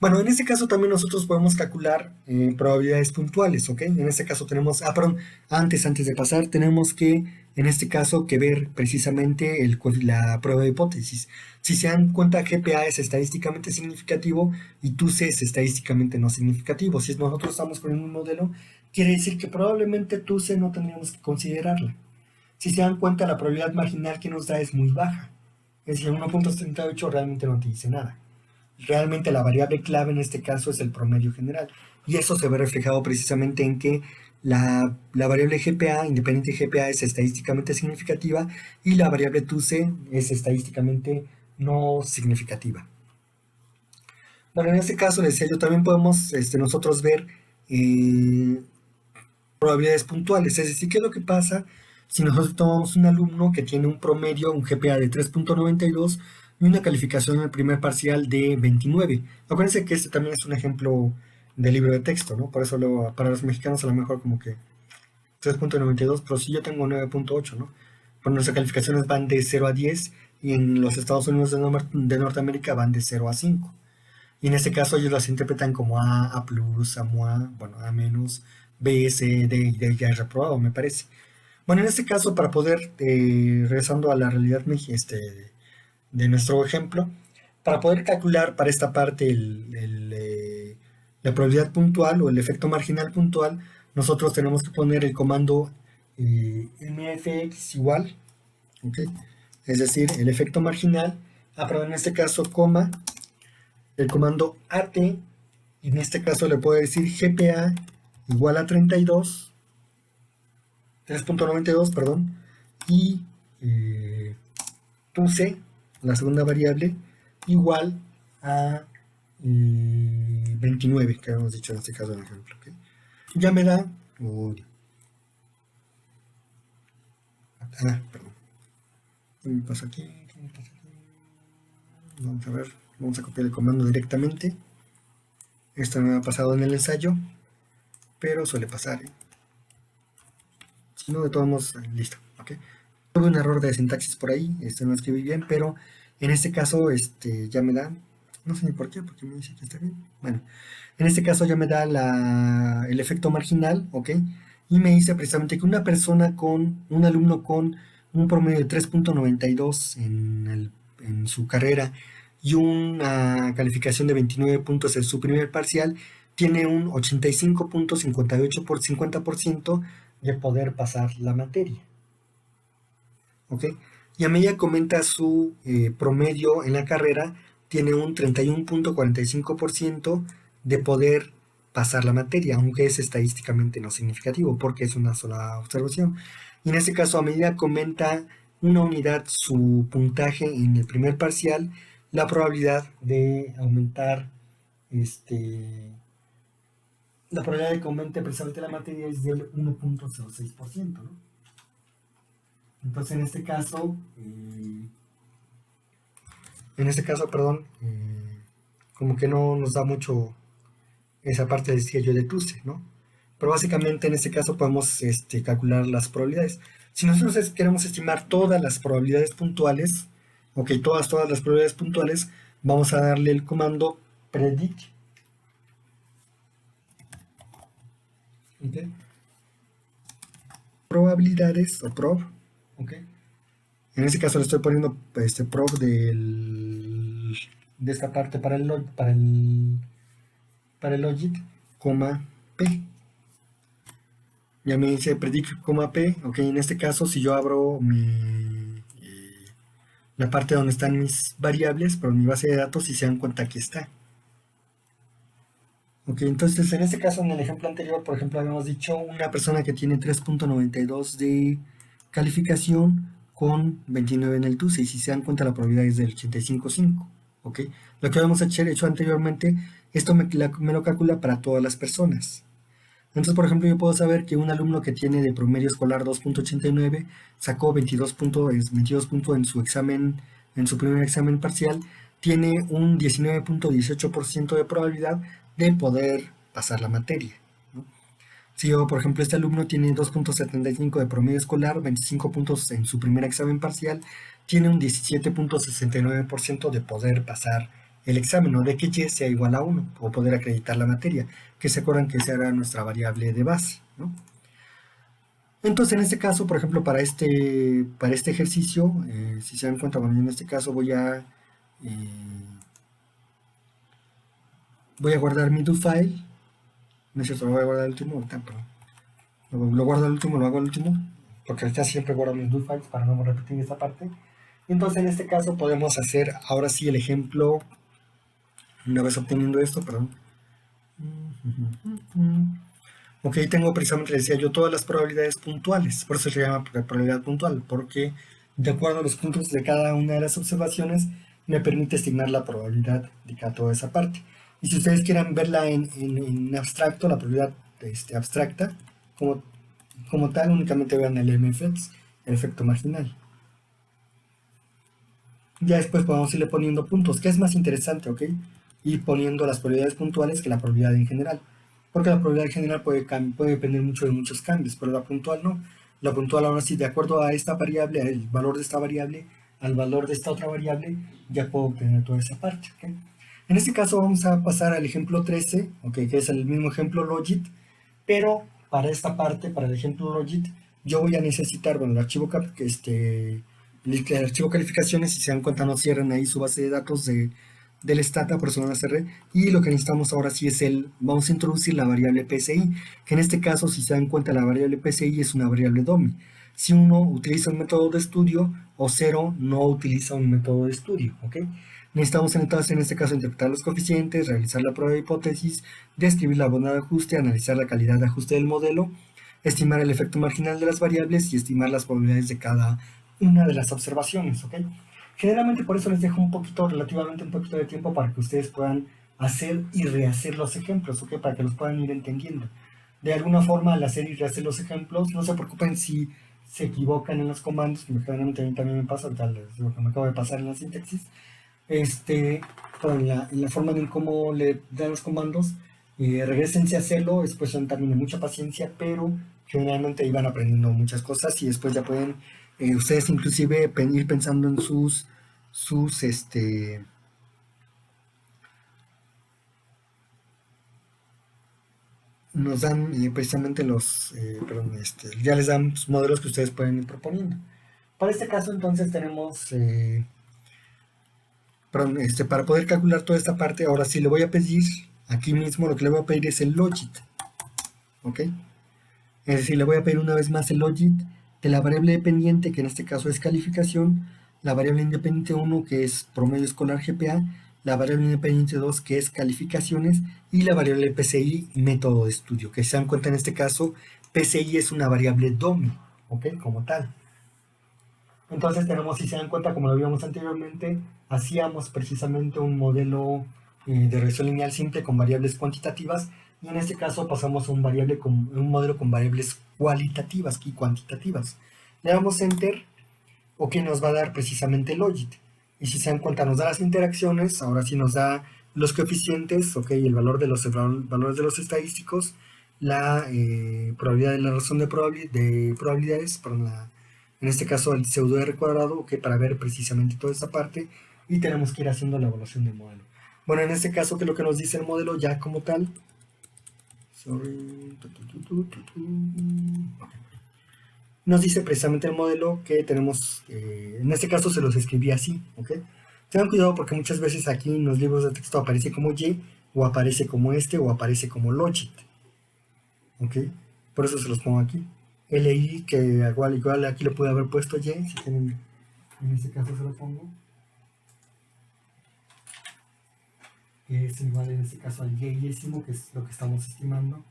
Bueno, en este caso también nosotros podemos calcular probabilidades puntuales, ¿ok? En este caso tenemos, perdón, antes de pasar, tenemos que, en este caso, que ver precisamente la prueba de hipótesis. Si se dan cuenta, GPA es estadísticamente significativo y TUCE es estadísticamente no significativo. Si nosotros estamos con un modelo, quiere decir que probablemente TUCE no tendríamos que considerarla. Si se dan cuenta, la probabilidad marginal que nos da es muy baja. Es decir, 1.78 realmente no te dice nada. Realmente la variable clave en este caso es el promedio general. Y eso se ve reflejado precisamente en que la variable GPA, independiente GPA, es estadísticamente significativa y la variable TUCE es estadísticamente no significativa. Bueno, en este caso, les decía yo, también podemos nosotros ver probabilidades puntuales. Es decir, ¿qué es lo que pasa si nosotros tomamos un alumno que tiene un promedio, un GPA de 3.92 y una calificación en el primer parcial de 29? Acuérdense que este también es un ejemplo de libro de texto, ¿no? Por eso para los mexicanos a lo mejor como que 3.92, pero si yo tengo 9.8, ¿no? Pues nuestras calificaciones van de 0 a 10 y en los Estados Unidos de Norteamérica van de 0 a 5. Y en este caso ellos las interpretan como A, A+, A-, bueno, A-, B, C, D y D ya es reprobado, me parece. Bueno, en este caso, para poder, regresando a la realidad de nuestro ejemplo, para poder calcular para esta parte la probabilidad puntual o el efecto marginal puntual, nosotros tenemos que poner el comando mfx igual, ¿ok? Es decir, el efecto marginal, pero en este caso, coma, el comando at, y en este caso le puedo decir GPA igual a 3.92, perdón, y TUCE, la segunda variable, igual a 29, que habíamos dicho en este caso en el ejemplo. ¿Okay? Ya me da... perdón. ¿Qué me pasa aquí? ¿Qué me pasa aquí? Vamos a ver, vamos a copiar el comando directamente. Esto no me ha pasado en el ensayo, pero suele pasar. Si no, de todos modos, listo. ¿Okay? Tuve un error de sintaxis por ahí, no escribí bien, pero en este caso ya me da, no sé ni por qué, porque me dice que está bien. Bueno, en este caso ya me da el efecto marginal, ¿ok? Y me dice precisamente que un alumno con un promedio de 3.92 en su carrera y una calificación de 29 puntos en su primer parcial, tiene un 85.58 por 50% de poder pasar la materia. ¿Ok? Y a medida que aumenta su promedio en la carrera, tiene un 31.45% de poder pasar la materia, aunque es estadísticamente no significativo, porque es una sola observación. Y en este caso, a medida que aumenta una unidad su puntaje en el primer parcial, la probabilidad de aumentar, la probabilidad de que aumente precisamente la materia es del 1.06%, ¿no? Entonces, perdón, como que no nos da mucho esa parte, decía yo, de TUCE, ¿no? Pero básicamente en este caso podemos calcular las probabilidades. Si nosotros queremos estimar todas las probabilidades puntuales, ok, todas las probabilidades puntuales, vamos a darle el comando predict, ¿okay? Probabilidades o prob, ok. En este caso le estoy poniendo prob de esta parte para el logit, coma p, Ya me dice predict, p, ok, en este caso si yo abro la parte donde están mis variables, pero mi base de datos, si se dan cuenta aquí está. Ok, entonces en este caso, en el ejemplo anterior, por ejemplo, habíamos dicho una persona que tiene 3.92 de calificación con 29 en el TUSE, y si se dan cuenta la probabilidad es del 85.5. Ok, lo que habíamos hecho anteriormente, esto me lo calcula para todas las personas. Entonces, por ejemplo, yo puedo saber que un alumno que tiene de promedio escolar 2.89 sacó 22 puntos en su examen, en su primer examen parcial, tiene un 19.18% de probabilidad de poder pasar la materia, ¿no? Si yo, por ejemplo, este alumno tiene 2.75 de promedio escolar, 25 puntos en su primer examen parcial, tiene un 17.69% de poder pasar el examen, o de que Y sea igual a 1, o poder acreditar la materia, que se acuerdan que esa era nuestra variable de base, ¿no? Entonces, en este caso, por ejemplo, para este ejercicio, si se dan cuenta, bueno, yo en este caso voy a guardar mi do file, no es cierto, lo voy a guardar el último, ahorita, pero lo guardo al último, lo hago al último, porque ya siempre guardo mis do files para no repetir esta parte. Entonces, en este caso podemos hacer ahora sí el ejemplo, una vez obteniendo esto, perdón. Ok, tengo precisamente, les decía yo, todas las probabilidades puntuales, por eso se llama probabilidad puntual, porque de acuerdo a los puntos de cada una de las observaciones, me permite estimar la probabilidad de cada toda esa parte. Y si ustedes quieren verla en abstracto, la probabilidad abstracta, como tal, únicamente vean el MFX, el efecto marginal. Ya después podemos irle poniendo puntos, que es más interesante, ¿ok? Ir poniendo las probabilidades puntuales que la probabilidad en general. Porque la probabilidad en general puede depender mucho de muchos cambios, pero la puntual no. La puntual ahora sí, de acuerdo a esta variable, al valor de esta variable, al valor de esta otra variable, ya puedo obtener toda esa parte, ¿ok? En este caso vamos a pasar al ejemplo 13, ¿ok? Que es el mismo ejemplo Logit, pero para esta parte, para el ejemplo Logit, yo voy a necesitar, bueno, el archivo calificaciones, si se dan cuenta no cierran ahí su base de datos del Stata, por eso no la cerré, y lo que necesitamos ahora sí es vamos a introducir la variable PSI, que en este caso, si se dan cuenta, la variable PSI es una variable dummy. Si uno utiliza un método de estudio o 0 no utiliza un método de estudio, ¿ok? Necesitamos entonces en este caso interpretar los coeficientes, realizar la prueba de hipótesis, describir la bondad de ajuste, analizar la calidad de ajuste del modelo, estimar el efecto marginal de las variables y estimar las probabilidades de cada una de las observaciones, ¿ok? Generalmente por eso les dejo relativamente un poquito de tiempo para que ustedes puedan hacer y rehacer los ejemplos, ¿ok? Para que los puedan ir entendiendo. De alguna forma, al hacer y rehacer los ejemplos, no se preocupen si se equivocan en los comandos, que generalmente a mí también me pasa, ahorita les digo que me acabo de pasar en la sintaxis, en la forma en cómo le dan los comandos, regresense a hacerlo, es cuestión también de mucha paciencia, pero generalmente iban aprendiendo muchas cosas y después ya pueden ustedes inclusive ir pensando en sus nos dan precisamente ya les dan modelos que ustedes pueden ir proponiendo. Para este caso entonces tenemos, para poder calcular toda esta parte, ahora sí le voy a pedir, aquí mismo lo que le voy a pedir es el logit, ¿ok? Es decir, le voy a pedir una vez más el logit de la variable dependiente, que en este caso es calificación, la variable independiente 1, que es promedio escolar GPA, la variable independiente 2, que es calificaciones, y la variable PCI, método de estudio, que se dan cuenta en este caso, PCI es una variable dummy, ¿ok? Como tal. Entonces tenemos, si se dan cuenta, como lo vimos anteriormente, hacíamos precisamente un modelo de regresión lineal simple con variables cuantitativas, y en este caso pasamos a un modelo con variables cualitativas y cuantitativas. Le damos Enter, o que nos va a dar precisamente Logit. Y si se dan cuenta, nos da las interacciones, ahora sí nos da los coeficientes, ok, el valor de los valores de los estadísticos, la probabilidad de la razón de probabilidades, en este caso el pseudo R cuadrado, ok, para ver precisamente toda esta parte, y tenemos que ir haciendo la evaluación del modelo. Bueno, en este caso, ¿qué es lo que nos dice el modelo ya como tal? Nos dice precisamente el modelo que tenemos, en este caso se los escribí así, ¿ok? Tengan cuidado porque muchas veces aquí en los libros de texto aparece como Y, o aparece como o aparece como Logit, ¿ok? Por eso se los pongo aquí. LI, que igual aquí le pude haber puesto Y, si tienen, en este caso se lo pongo. Que es igual en este caso al Y-ésimo, que es lo que estamos estimando.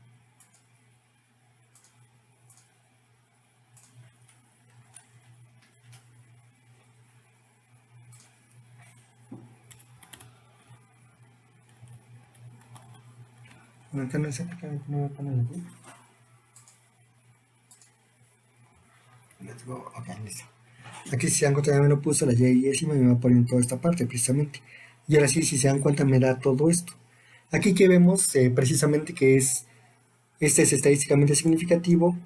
No sé por qué no me ponen aquí. Let's go. Ok, listo. Aquí si se dan cuenta ya me lo puso la Y-ésima y me va a poner en toda esta parte precisamente. Y ahora sí, si se dan cuenta me da todo esto. Aquí que vemos precisamente que este es estadísticamente significativo.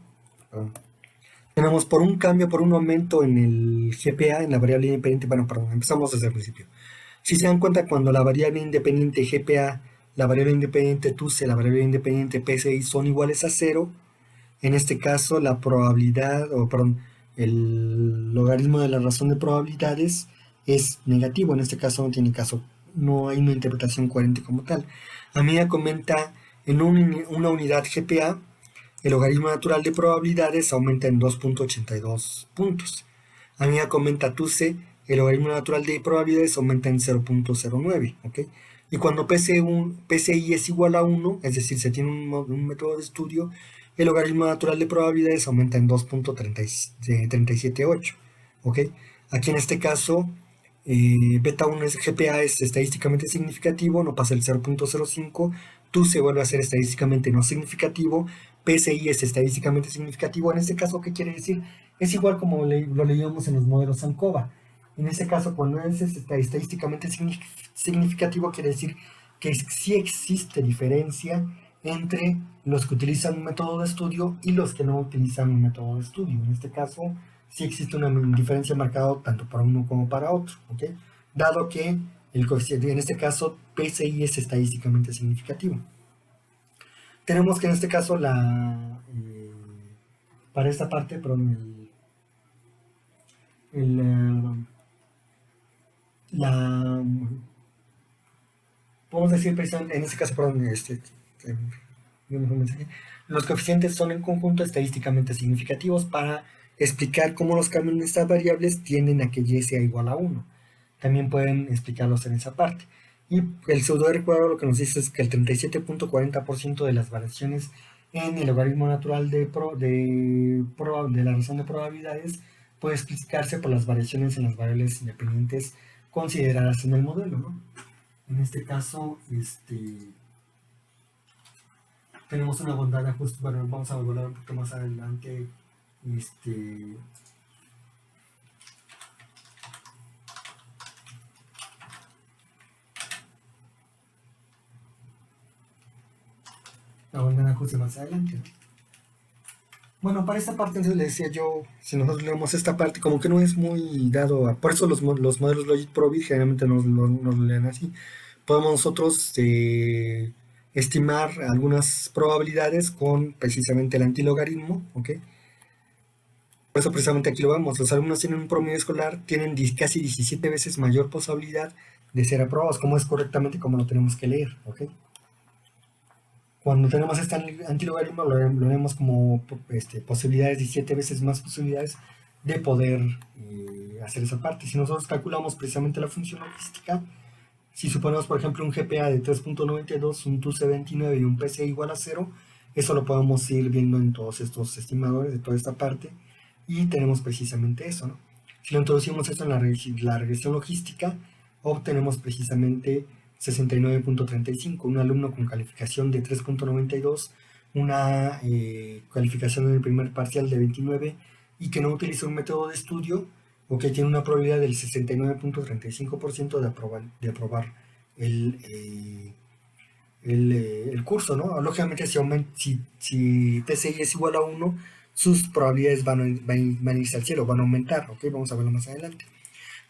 Tenemos por un cambio, por un aumento en el GPA, en la variable independiente. Bueno, perdón, empezamos desde el principio. Si se dan cuenta, cuando la variable independiente GPA, la variable independiente TUCE, la variable independiente PCI son iguales a 0, en este caso la probabilidad, o perdón, el logaritmo de la razón de probabilidades es negativo. En este caso no tiene caso, no hay una interpretación coherente como tal. A medida que aumenta en una unidad GPA, el logaritmo natural de probabilidades aumenta en 2.82 puntos. A medida que aumenta TUCE, el logaritmo natural de probabilidades aumenta en 0.09, ¿ok? Y cuando PCI es igual a 1, es decir, se tiene un método de estudio, el logaritmo natural de probabilidades aumenta en 2.378, ¿ok? Aquí en este caso, beta 1 es GPA es estadísticamente significativo, no pasa el 0.05, TUCE vuelve a ser estadísticamente no significativo, PCI es estadísticamente significativo. En este caso, ¿qué quiere decir? Es igual como lo leíamos en los modelos ANCOVA. En este caso, cuando es estadísticamente significativo, quiere decir que sí existe diferencia entre los que utilizan un método de estudio y los que no utilizan un método de estudio. En este caso, sí existe una diferencia marcada tanto para uno como para otro, ¿ok? Dado que el coeficiente, en este caso, PCI es estadísticamente significativo. Tenemos que en este caso para esta parte, perdón, podemos decir precisamente, en este caso, perdón, los coeficientes son en conjunto estadísticamente significativos para explicar cómo los cambios en estas variables tienden a que y sea igual a 1. También pueden explicarlos en esa parte. Y el pseudo R cuadrado lo que nos dice es que el 37.40% de las variaciones en el logaritmo natural de la razón de probabilidades puede explicarse por las variaciones en las variables independientes consideradas en el modelo, ¿no? En este caso, tenemos una bondad de ajuste. Bueno, vamos a volver un poquito más adelante. La bondad de ajuste más adelante, ¿no? Bueno, para esta parte entonces le decía yo, si nosotros leemos esta parte, como que no es muy dado a... Por eso los modelos Logic Pro Bit generalmente nos lo leen así. Podemos nosotros estimar algunas probabilidades con precisamente el antilogaritmo, ¿ok? Por eso precisamente aquí lo vemos. Los alumnos tienen un promedio escolar, tienen casi 17 veces mayor posibilidad de ser aprobados, como es correctamente como lo tenemos que leer, ¿ok? Cuando tenemos este antilogaritmo lo vemos como posibilidades, 17 veces más posibilidades de poder hacer esa parte. Si nosotros calculamos precisamente la función logística, si suponemos por ejemplo un GPA de 3.92, un TUCE 29 y un PCI igual a 0, eso lo podemos ir viendo en todos estos estimadores de toda esta parte y tenemos precisamente eso, ¿no? Si lo introducimos esto en la regresión logística, obtenemos precisamente 69.35, un alumno con calificación de 3.92, una calificación en el primer parcial de 29 y que no utiliza un método de estudio o que tiene una probabilidad del 69.35% de aprobar el curso, ¿no? Lógicamente si TCI es igual a 1, sus probabilidades van a irse al cielo, van a aumentar, ¿ok? Vamos a verlo más adelante.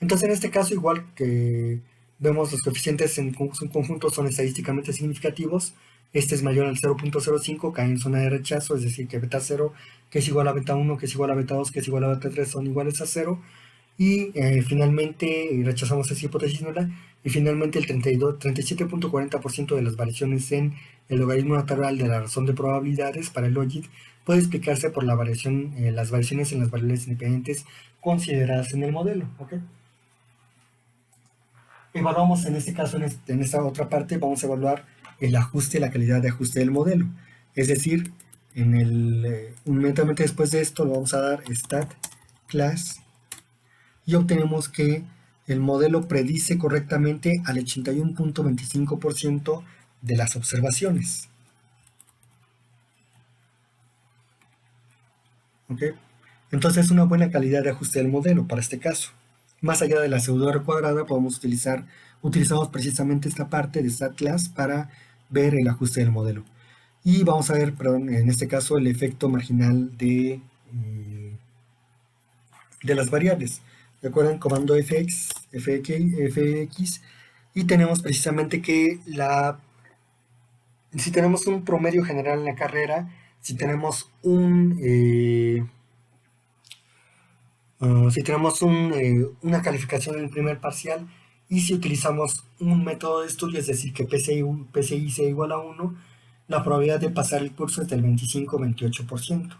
Entonces, en este caso, igual que vemos los coeficientes en su conjunto son estadísticamente significativos, este es mayor al 0.05, cae en zona de rechazo, es decir, que beta 0, que es igual a beta 1, que es igual a beta 2, que es igual a beta 3, son iguales a 0, Y finalmente rechazamos esa hipótesis nula, y finalmente el 37.40% de las variaciones en el logaritmo natural de la razón de probabilidades para el logit puede explicarse por la variación, las variaciones en las variables independientes consideradas en el modelo. ¿Okay? Evaluamos en este caso, en esta otra parte, vamos a evaluar el ajuste, la calidad de ajuste del modelo. Es decir, inmediatamente después de esto, lo vamos a dar stat class y obtenemos que el modelo predice correctamente al 81.25% de las observaciones. ¿Okay? Entonces es una buena calidad de ajuste del modelo para este caso. Más allá de la pseudo R cuadrada, utilizamos precisamente esta parte de stat class para ver el ajuste del modelo. Y vamos a ver, perdón, en este caso, el efecto marginal de las variables. Recuerden, comando fx, y tenemos precisamente que si tenemos un promedio general en la carrera, si tenemos una calificación en el primer parcial, y si utilizamos un método de estudio, es decir, que PCI sea igual a 1, la probabilidad de pasar el curso es del 25-28%.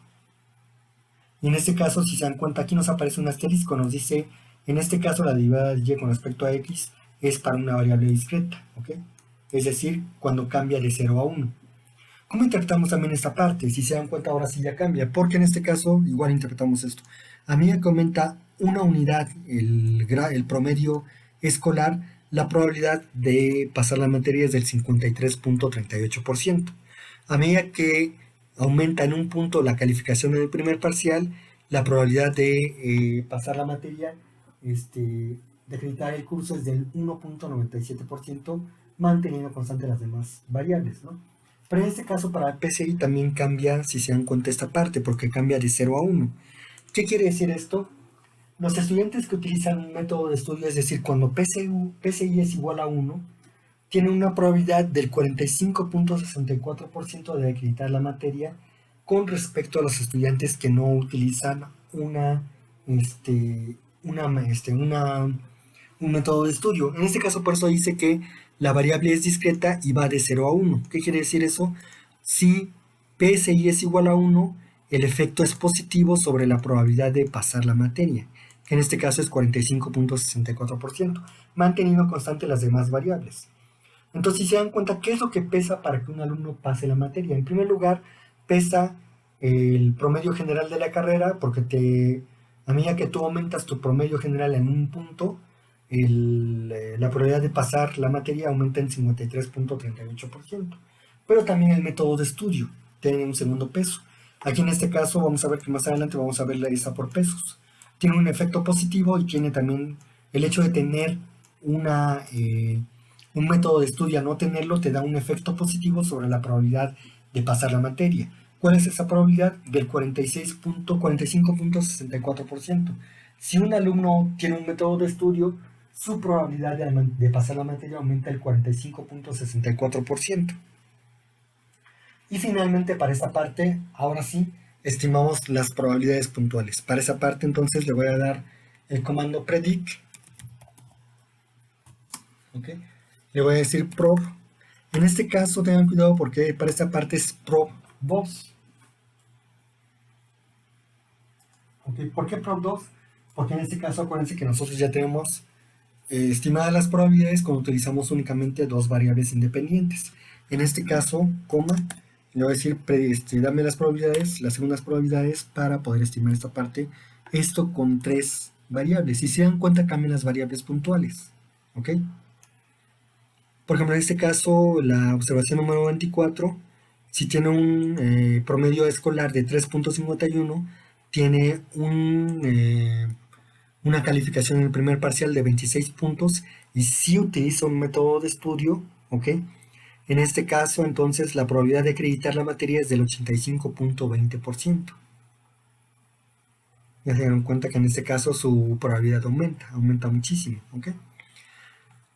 Y en este caso, si se dan cuenta, aquí nos aparece un asterisco, nos dice, en este caso la derivada de y con respecto a x es para una variable discreta, ¿ok? Es decir, cuando cambia de 0 a 1. ¿Cómo interpretamos también esta parte? Si se dan cuenta, ahora sí ya cambia, porque en este caso igual interpretamos esto. A medida que aumenta una unidad el promedio escolar, la probabilidad de pasar la materia es del 53.38%. A medida que aumenta en un punto la calificación en el primer parcial, la probabilidad de pasar la materia, de acreditar el curso es del 1.97%, manteniendo constante las demás variables, ¿no? Pero en este caso para el PCI también cambia, si se dan cuenta, esta parte, porque cambia de 0 a 1. ¿Qué quiere decir esto? Los estudiantes que utilizan un método de estudio, es decir, cuando PCI es igual a 1, tienen una probabilidad del 45.64% de acreditar la materia con respecto a los estudiantes que no utilizan un método de estudio. En este caso, por eso dice que la variable es discreta y va de 0 a 1. ¿Qué quiere decir eso? Si PSI es igual a 1, el efecto es positivo sobre la probabilidad de pasar la materia, que en este caso es 45.64%, manteniendo constante las demás variables. Entonces, si se dan cuenta, ¿qué es lo que pesa para que un alumno pase la materia? En primer lugar, pesa el promedio general de la carrera, porque a medida que tú aumentas tu promedio general en un punto, la probabilidad de pasar la materia aumenta en 53.38%. Pero también el método de estudio tiene un segundo peso. Aquí en este caso vamos a ver que más adelante vamos a ver la esa por pesos. Tiene un efecto positivo y tiene también el hecho de tener un método de estudio, a no tenerlo, te da un efecto positivo sobre la probabilidad de pasar la materia. ¿Cuál es esa probabilidad? Del 45.64%. Si un alumno tiene un método de estudio, su probabilidad de pasar la materia aumenta el 45.64%. Y finalmente, para esta parte, ahora sí, estimamos las probabilidades puntuales. Para esa parte, entonces, le voy a dar el comando predict. ¿Ok? Le voy a decir prob. En este caso, tengan cuidado porque para esta parte es prob 2. ¿Ok? ¿Por qué prob 2? Porque en este caso, acuérdense que nosotros ya tenemos estimadas las probabilidades cuando utilizamos únicamente dos variables independientes. En este caso, coma, le voy a decir, dame las probabilidades, las segundas probabilidades para poder estimar esta parte. Esto con tres variables. Si se dan cuenta, cambian las variables puntuales. ¿Ok? Por ejemplo, en este caso, la observación número 24, si tiene un promedio escolar de 3.51, tiene una calificación en el primer parcial de 26 puntos y si utiliza un método de estudio, ¿ok? En este caso, entonces, la probabilidad de acreditar la materia es del 85.20%. Ya se dieron cuenta que en este caso su probabilidad aumenta muchísimo, ¿ok?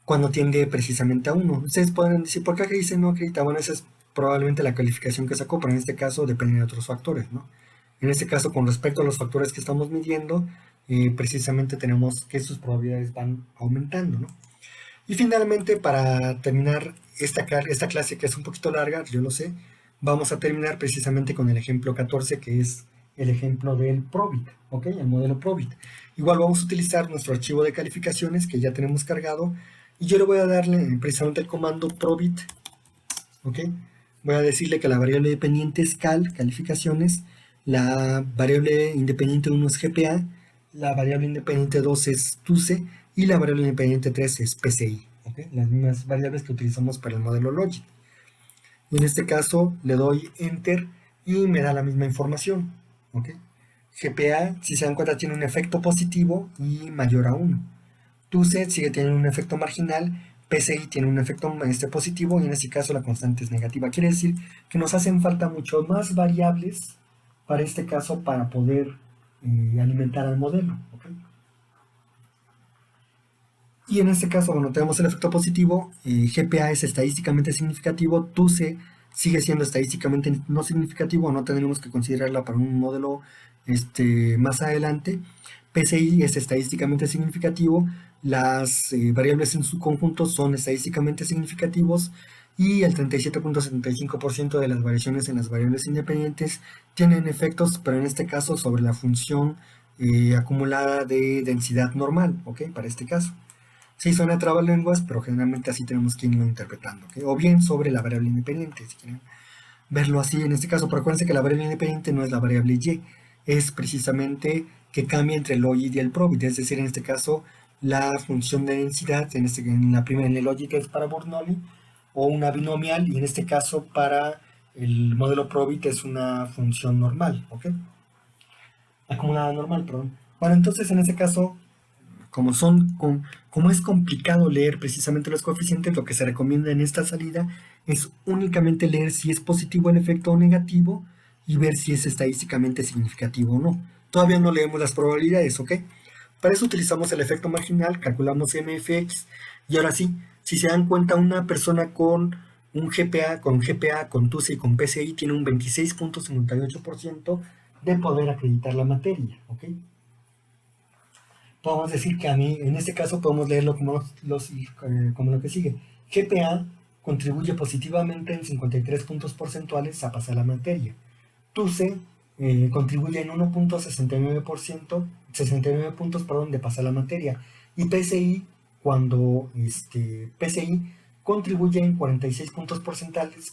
Cuando tiende precisamente a 1. Ustedes pueden decir, ¿por qué acá dice no acredita? Bueno, esa es probablemente la calificación que sacó, pero en este caso depende de otros factores, ¿no? En este caso, con respecto a los factores que estamos midiendo, precisamente tenemos que sus probabilidades van aumentando, ¿no? Y finalmente, para terminar esta clase que es un poquito larga, yo lo sé, vamos a terminar precisamente con el ejemplo 14, que es el ejemplo del Probit, ¿ok? El modelo Probit. Igual vamos a utilizar nuestro archivo de calificaciones que ya tenemos cargado, y yo le voy a darle precisamente el comando Probit, ¿ok? Voy a decirle que la variable dependiente es calificaciones, la variable independiente 1 es GPA, la variable independiente 2 es TUSE y la variable independiente 3 es PCI, ¿ok? Las mismas variables que utilizamos para el modelo Logic. Y en este caso le doy Enter y me da la misma información, ¿ok? GPA, si se dan cuenta, tiene un efecto positivo y mayor a 1. TUSE sigue teniendo un efecto marginal, PCI tiene un efecto positivo y en este caso la constante es negativa. Quiere decir que nos hacen falta mucho más variables para este caso para poder alimentar al modelo, ¿okay? Y en este caso, bueno, tenemos el efecto positivo, GPA es estadísticamente significativo, TUSE sigue siendo estadísticamente no significativo, no tendremos que considerarla para un modelo más adelante. PCI es estadísticamente significativo, las variables en su conjunto son estadísticamente significativos y el 37.75% de las variaciones en las variables independientes tienen efectos, pero en este caso sobre la función acumulada de densidad normal, ¿ok? Para este caso. Sí, suena trabalenguas, pero generalmente así tenemos que irlo interpretando, ¿ok? O bien sobre la variable independiente, si quieren verlo así en este caso, pero acuérdense que la variable independiente no es la variable y, es precisamente que cambia entre el logit y el probit, es decir, en este caso la función de densidad, en la primera, en el logit es para Bernoulli, o una binomial, y en este caso para el modelo probit es una función normal, ¿ok? Acumulada normal, perdón. Bueno, entonces en este caso como es complicado leer precisamente los coeficientes, lo que se recomienda en esta salida es únicamente leer si es positivo el efecto o negativo y ver si es estadísticamente significativo o no. Todavía no leemos las probabilidades, ¿ok? Para eso utilizamos el efecto marginal, calculamos MFX y ahora sí, si se dan cuenta, una persona con un GPA, con TUSE y con PCI tiene un 26.58% de poder acreditar la materia, ¿ok? Podemos decir que a mí, en este caso, podemos leerlo como lo que sigue. GPA contribuye positivamente en 53 puntos porcentuales a pasar la materia. TUSE contribuye en 1.69%, 69 puntos, perdón, de pasar la materia. Y PCI, cuando PCI contribuye en 46 puntos porcentuales,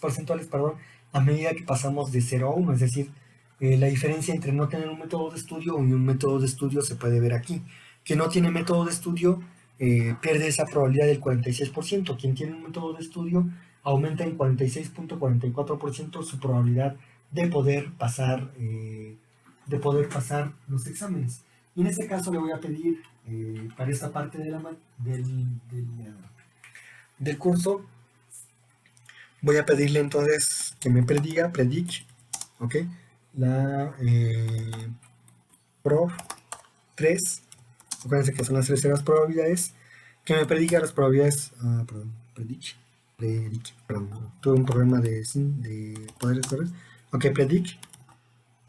perdón, a medida que pasamos de 0 a 1, es decir, la diferencia entre no tener un método de estudio y un método de estudio se puede ver aquí. Quien no tiene método de estudio pierde esa probabilidad del 46%. Quien tiene un método de estudio aumenta en 46.44% su probabilidad de poder pasar los exámenes. Y en este caso le voy a pedir para esta parte del curso, voy a pedirle entonces que me predict, ¿ok? La prob 3, acuérdense que son las terceras probabilidades, que me prediga las probabilidades, perdón, tuve un problema de poder escoger, ok, predict,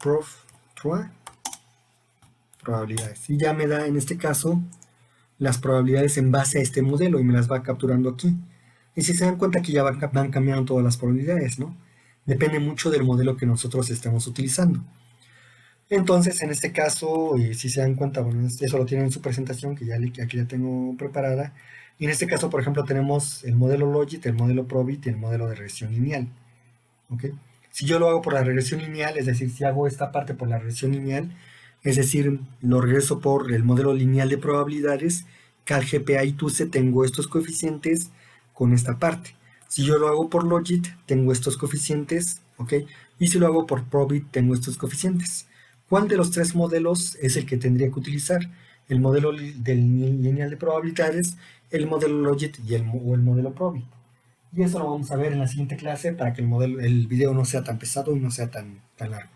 prof 3, probabilidades, y ya me da en este caso las probabilidades en base a este modelo y me las va capturando aquí. Y si se dan cuenta que ya van cambiando todas las probabilidades, ¿no? Depende mucho del modelo que nosotros estemos utilizando. Entonces, en este caso, si se dan cuenta, bueno, eso lo tienen en su presentación, que aquí ya tengo preparada. Y en este caso, por ejemplo, tenemos el modelo Logit, el modelo Probit y el modelo de regresión lineal. ¿Ok? Si yo lo hago por la regresión lineal, es decir, si hago esta parte por la regresión lineal, es decir, lo regreso por el modelo lineal de probabilidades, cal GPA y TUSE tengo estos coeficientes con esta parte. Si yo lo hago por Logit, tengo estos coeficientes, ¿ok? Y si lo hago por Probit, tengo estos coeficientes. ¿Cuál de los tres modelos es el que tendría que utilizar? ¿El modelo lineal de probabilidades, el modelo Logit o el modelo Probit? Y eso lo vamos a ver en la siguiente clase para que el video no sea tan pesado y no sea tan largo.